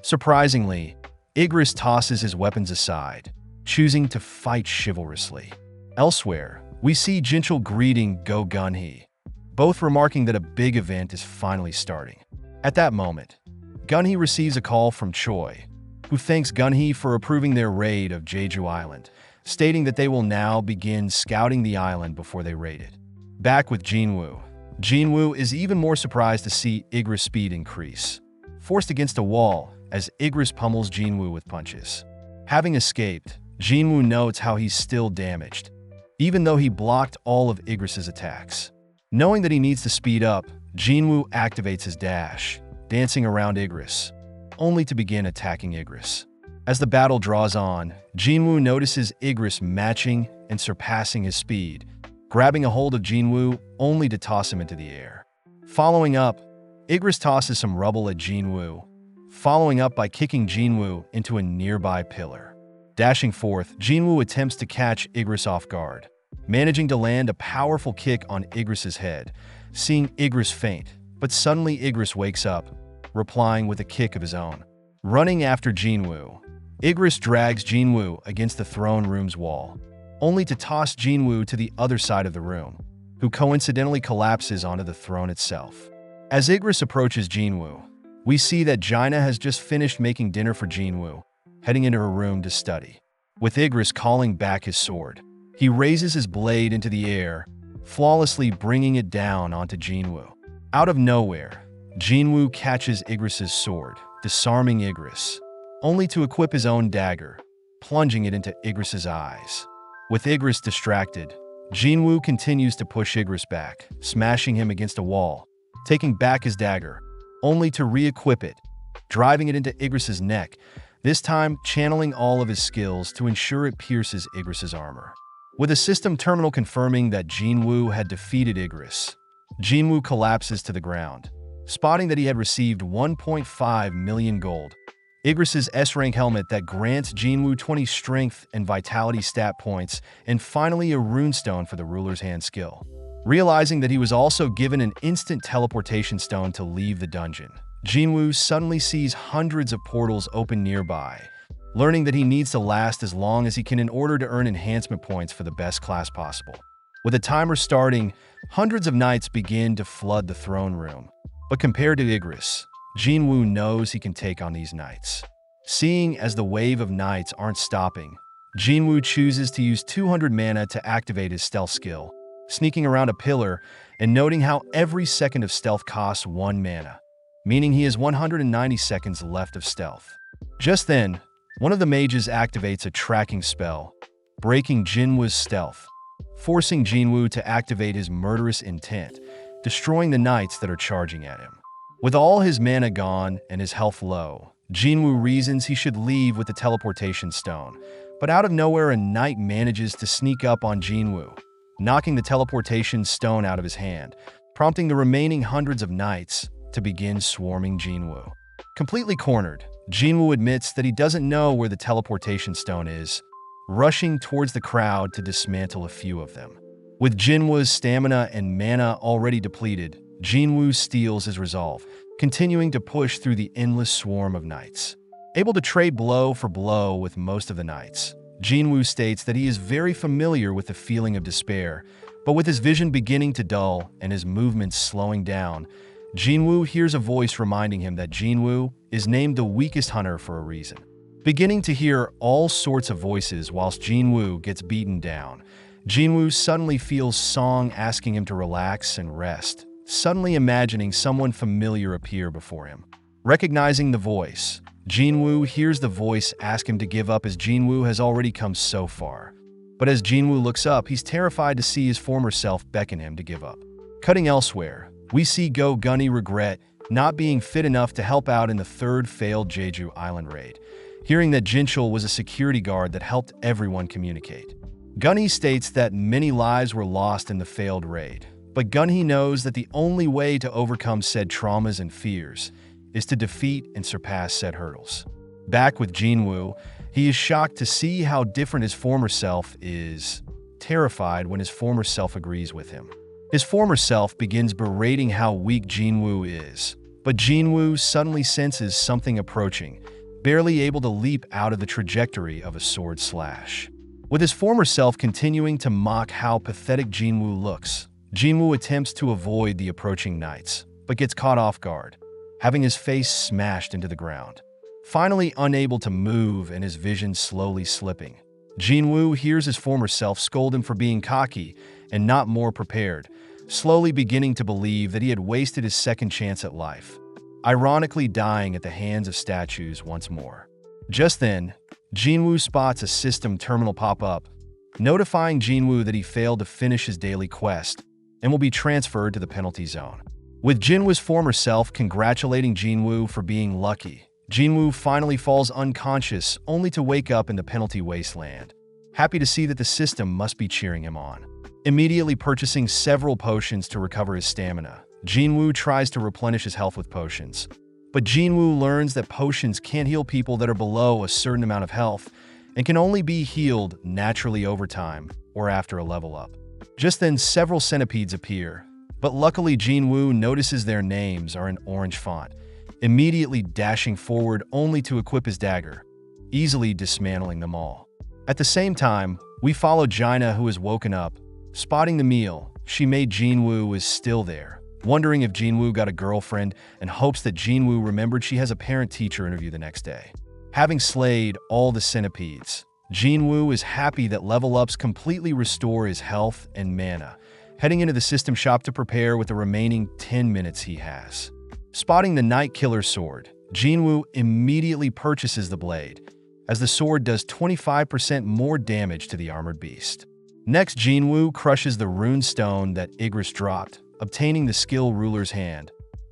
Surprisingly, Igris tosses his weapons aside, choosing to fight chivalrously. Elsewhere, we see Jinchul greeting Go Gunhee, both remarking that a big event is finally starting. At that moment, Gunhee receives a call from Choi, who thanks Gunhee for approving their raid of Jeju Island, stating that they will now begin scouting the island before they raid it. Back with Jinwoo, Jinwoo is even more surprised to see Igris' speed increase, forced against a wall as Igris pummels Jinwoo with punches. Having escaped, Jinwoo notes how he's still damaged, even though he blocked all of Igris' attacks. Knowing that he needs to speed up, Jinwoo activates his dash, dancing around Igris, only to begin attacking Igris. As the battle draws on, Jinwoo notices Igris matching and surpassing his speed, grabbing a hold of Jinwoo only to toss him into the air. Following up, Igris tosses some rubble at Jinwoo, following up by kicking Jinwoo into a nearby pillar. Dashing forth, Jinwoo attempts to catch Igris off guard, managing to land a powerful kick on Igris' head, seeing Igris faint, but suddenly Igris wakes up, replying with a kick of his own. Running after Jinwoo, Igris drags Jinwoo against the throne room's wall, only to toss Jinwoo to the other side of the room, who coincidentally collapses onto the throne itself. As Igris approaches Jinwoo, we see that Jaina has just finished making dinner for Jinwoo, heading into her room to study. With Igris calling back his sword, He raises his blade into the air, flawlessly bringing it down onto Jinwoo. Out of nowhere, Jinwoo catches Igris's sword, disarming Igris, only to equip his own dagger, plunging it into Igris's eyes. With Igris distracted, Jinwoo continues to push Igris back, smashing him against a wall, taking back his dagger, only to re-equip it, driving it into Igris's neck, this time channeling all of his skills to ensure it pierces Igris's armor. With a system terminal confirming that Jinwoo had defeated Igris, Jinwoo collapses to the ground, spotting that he had received 1.5 million gold, Igris's S-Rank helmet that grants Jinwoo 20 strength and vitality stat points, and finally a runestone for the ruler's hand skill. Realizing that he was also given an instant teleportation stone to leave the dungeon, Jinwoo suddenly sees hundreds of portals open nearby, learning that he needs to last as long as he can in order to earn enhancement points for the best class possible. With a timer starting, hundreds of knights begin to flood the throne room. But compared to Igris, Jinwoo knows he can take on these knights. Seeing as the wave of knights aren't stopping, Jinwoo chooses to use 200 mana to activate his stealth skill, sneaking around a pillar and noting how every second of stealth costs 1 mana, meaning he has 190 seconds left of stealth. Just then, one of the mages activates a tracking spell, breaking Jinwoo's stealth, forcing Jinwoo to activate his murderous intent, destroying the knights that are charging at him. With all his mana gone and his health low, Jinwoo reasons he should leave with the teleportation stone, but out of nowhere a knight manages to sneak up on Jinwoo, knocking the teleportation stone out of his hand, prompting the remaining hundreds of knights to begin swarming Jinwoo. Completely cornered, Jinwoo admits that he doesn't know where the teleportation stone is, rushing towards the crowd to dismantle a few of them. With Jinwoo's stamina and mana already depleted, Jinwoo steals his resolve, continuing to push through the endless swarm of knights. Able to trade blow for blow with most of the knights, Jinwoo states that he is very familiar with the feeling of despair, but with his vision beginning to dull and his movements slowing down, Jinwoo hears a voice reminding him that Jinwoo is named the weakest hunter for a reason. Beginning to hear all sorts of voices whilst Jinwoo gets beaten down, Jinwoo suddenly feels Song asking him to relax and rest, suddenly imagining someone familiar appear before him. Recognizing the voice, Jinwoo hears the voice ask him to give up as Jinwoo has already come so far. But as Jinwoo looks up, he's terrified to see his former self beckon him to give up. Cutting elsewhere, we see Go Gunny regret not being fit enough to help out in the third failed Jeju Island raid, hearing that Jinchul was a security guard that helped everyone communicate. Gunny states that many lives were lost in the failed raid, but Gunny knows that the only way to overcome said traumas and fears is to defeat and surpass said hurdles. Back with Jinwoo, he is shocked to see how different his former self is, terrified when his former self agrees with him. His former self begins berating how weak Jinwoo is, but Jinwoo suddenly senses something approaching, barely able to leap out of the trajectory of a sword slash. With his former self continuing to mock how pathetic Jinwoo looks, Jinwoo attempts to avoid the approaching knights, but gets caught off guard, having his face smashed into the ground. Finally unable to move and his vision slowly slipping, Jinwoo hears his former self scold him for being cocky and not more prepared, slowly beginning to believe that he had wasted his second chance at life, ironically dying at the hands of statues once more. Just then, Jinwoo spots a system terminal pop up, notifying Jinwoo that he failed to finish his daily quest and will be transferred to the penalty zone. With Jinwoo's former self congratulating Jinwoo for being lucky, Jinwoo finally falls unconscious only to wake up in the penalty wasteland, happy to see that the system must be cheering him on. Immediately purchasing several potions to recover his stamina, Jinwoo tries to replenish his health with potions. But Jinwoo learns that potions can't heal people that are below a certain amount of health and can only be healed naturally over time or after a level up. Just then, several centipedes appear, but luckily Jinwoo notices their names are in orange font, immediately dashing forward only to equip his dagger, easily dismantling them all. At the same time, we follow Jaina, who has woken up. Spotting the meal she made Jinwoo is still there, wondering if Jinwoo got a girlfriend and hopes that Jinwoo remembered she has a parent-teacher interview the next day. Having slayed all the centipedes, Jinwoo is happy that level ups completely restore his health and mana, heading into the system shop to prepare with the remaining 10 minutes he has. Spotting the Night Killer sword, Jinwoo immediately purchases the blade, as the sword does 25% more damage to the armored beast. Next, Jinwoo crushes the rune stone that Igris dropped, obtaining the skill Ruler's Hand,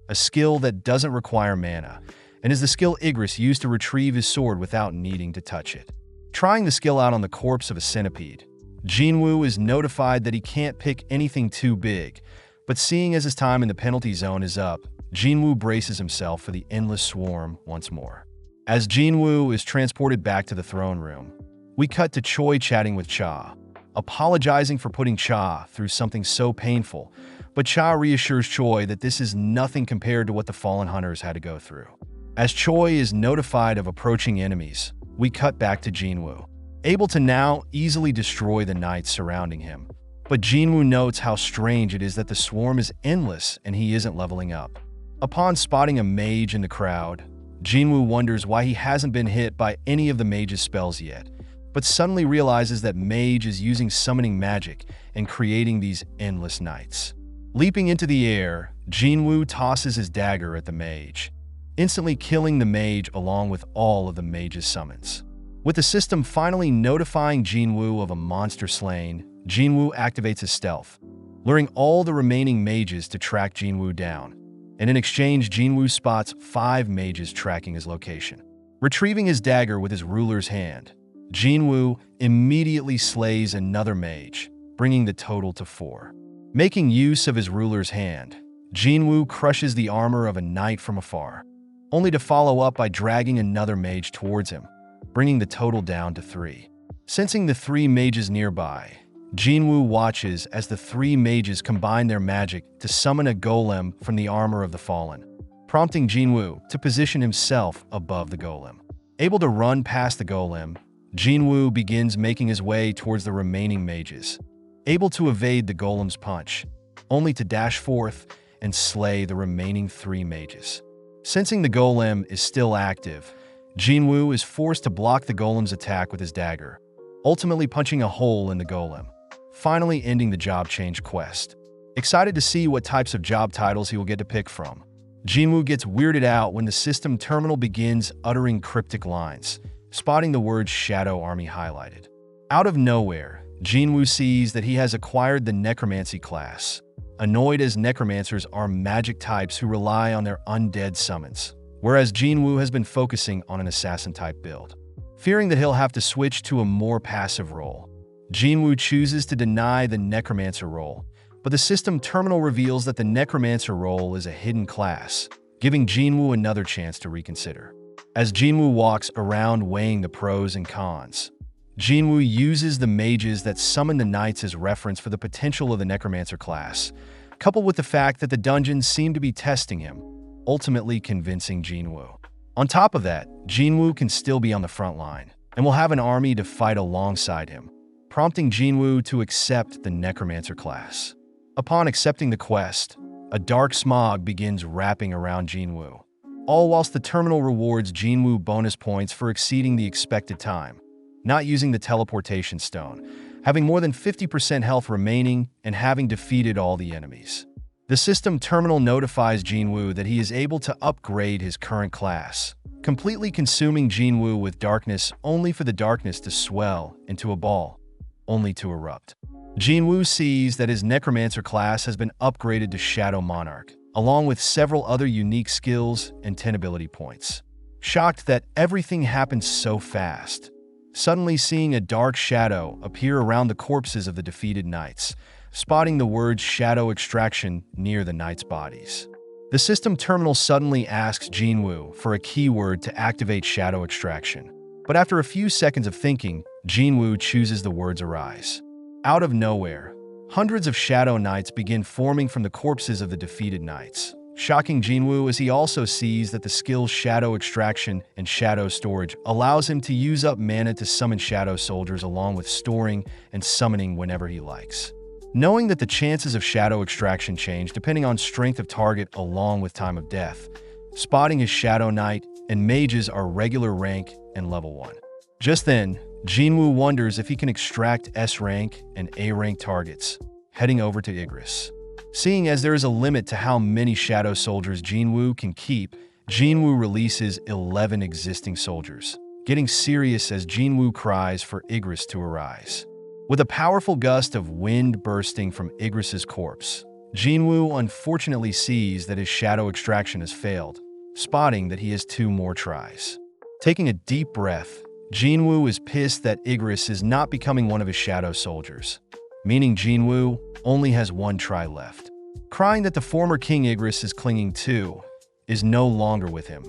a skill that doesn't require mana, and is the skill Igris used to retrieve his sword without needing to touch it. Trying the skill out on the corpse of a centipede, Jinwoo is notified that he can't pick anything too big, but seeing as his time in the penalty zone is up, Jinwoo braces himself for the endless swarm once more. As Jinwoo is transported back to the throne room, we cut to Choi chatting with Cha, apologizing for putting Cha through something so painful, but Cha reassures Choi that this is nothing compared to what the fallen hunters had to go through. As Choi is notified of approaching enemies, we cut back to Jinwoo, able to now easily destroy the knights surrounding him. But Jinwoo notes how strange it is that the swarm is endless and he isn't leveling up. Upon spotting a mage in the crowd, Jinwoo wonders why he hasn't been hit by any of the mage's spells yet, but suddenly realizes that mage is using summoning magic and creating these endless knights. Leaping into the air, Jinwoo tosses his dagger at the mage, instantly killing the mage along with all of the mage's summons. With the system finally notifying Jinwoo of a monster slain, Jinwoo activates his stealth, luring all the remaining mages to track Jinwoo down, and in exchange Jinwoo spots 5 mages tracking his location. Retrieving his dagger with his ruler's hand, Jinwoo immediately slays another mage, bringing the total to 4. Making use of his ruler's hand, Jinwoo crushes the armor of a knight from afar, only to follow up by dragging another mage towards him, bringing the total down to 3. Sensing the 3 mages nearby, Jinwoo watches as the 3 mages combine their magic to summon a golem from the armor of the fallen, prompting Jinwoo to position himself above the golem. Able to run past the golem, Jinwoo begins making his way towards the remaining mages, able to evade the golem's punch, only to dash forth and slay the remaining 3 mages. Sensing the golem is still active, Jinwoo is forced to block the golem's attack with his dagger, ultimately punching a hole in the golem, finally ending the job change quest. Excited to see what types of job titles he will get to pick from, Jinwoo gets weirded out when the system terminal begins uttering cryptic lines, spotting the word Shadow Army highlighted. Out of nowhere, Jinwoo sees that he has acquired the Necromancy class, annoyed as necromancers are magic types who rely on their undead summons, whereas Jinwoo has been focusing on an assassin-type build. Fearing that he'll have to switch to a more passive role, Jinwoo chooses to deny the Necromancer role, but the system terminal reveals that the Necromancer role is a hidden class, giving Jinwoo another chance to reconsider. As Jinwoo walks around weighing the pros and cons, Jinwoo uses the mages that summon the knights as reference for the potential of the Necromancer class, coupled with the fact that the dungeons seem to be testing him, ultimately convincing Jinwoo. On top of that, Jinwoo can still be on the front line, and will have an army to fight alongside him, prompting Jinwoo to accept the Necromancer class. Upon accepting the quest, a dark smog begins wrapping around Jinwoo, all whilst the terminal rewards Jinwoo bonus points for exceeding the expected time, not using the teleportation stone, having more than 50% health remaining, and having defeated all the enemies. The system terminal notifies Jinwoo that he is able to upgrade his current class, completely consuming Jinwoo with darkness only for the darkness to swell into a ball, only to erupt. Jinwoo sees that his Necromancer class has been upgraded to Shadow Monarch, along with several other unique skills and 10 ability points. Shocked that everything happened so fast, suddenly seeing a dark shadow appear around the corpses of the defeated knights, spotting the word Shadow Extraction near the knights' bodies. The system terminal suddenly asks Jinwoo for a keyword to activate Shadow Extraction, but after a few seconds of thinking, Jinwoo chooses the words Arise. Out of nowhere, hundreds of Shadow Knights begin forming from the corpses of the defeated knights, shocking Jinwoo as he also sees that the skills Shadow Extraction and Shadow Storage allows him to use up mana to summon Shadow Soldiers along with storing and summoning whenever he likes. Knowing that the chances of Shadow Extraction change depending on strength of target along with time of death, spotting his Shadow Knight and mages are regular rank and level 1. Just then, Jinwoo wonders if he can extract S-rank and A-rank targets, heading over to Igris. Seeing as there is a limit to how many shadow soldiers Jinwoo can keep, Jinwoo releases 11 existing soldiers, getting serious as Jinwoo cries for Igris to arise. With a powerful gust of wind bursting from Igris's corpse, Jinwoo unfortunately sees that his shadow extraction has failed, spotting that he has 2 more tries. Taking a deep breath, Jinwoo is pissed that Igris is not becoming one of his shadow soldiers, meaning Jinwoo only has 1 try left. Crying that the former King Igris is clinging to is no longer with him,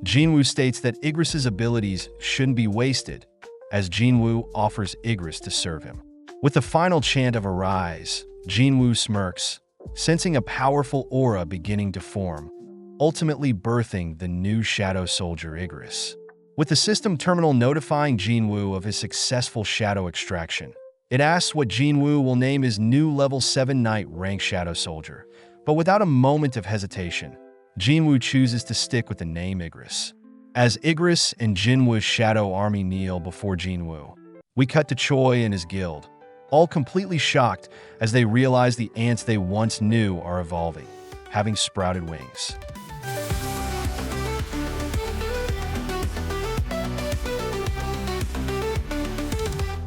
Jinwoo states that Igris's abilities shouldn't be wasted, as Jinwoo offers Igris to serve him. With the final chant of Arise, Jinwoo smirks, sensing a powerful aura beginning to form, ultimately birthing the new shadow soldier Igris. With the system terminal notifying Jinwoo of his successful shadow extraction, it asks what Jinwoo will name his new level 7 Knight rank shadow soldier, but without a moment of hesitation, Jinwoo chooses to stick with the name Igris. As Igris and Jinwoo's shadow army kneel before Jinwoo, we cut to Choi and his guild, all completely shocked as they realize the ants they once knew are evolving, having sprouted wings.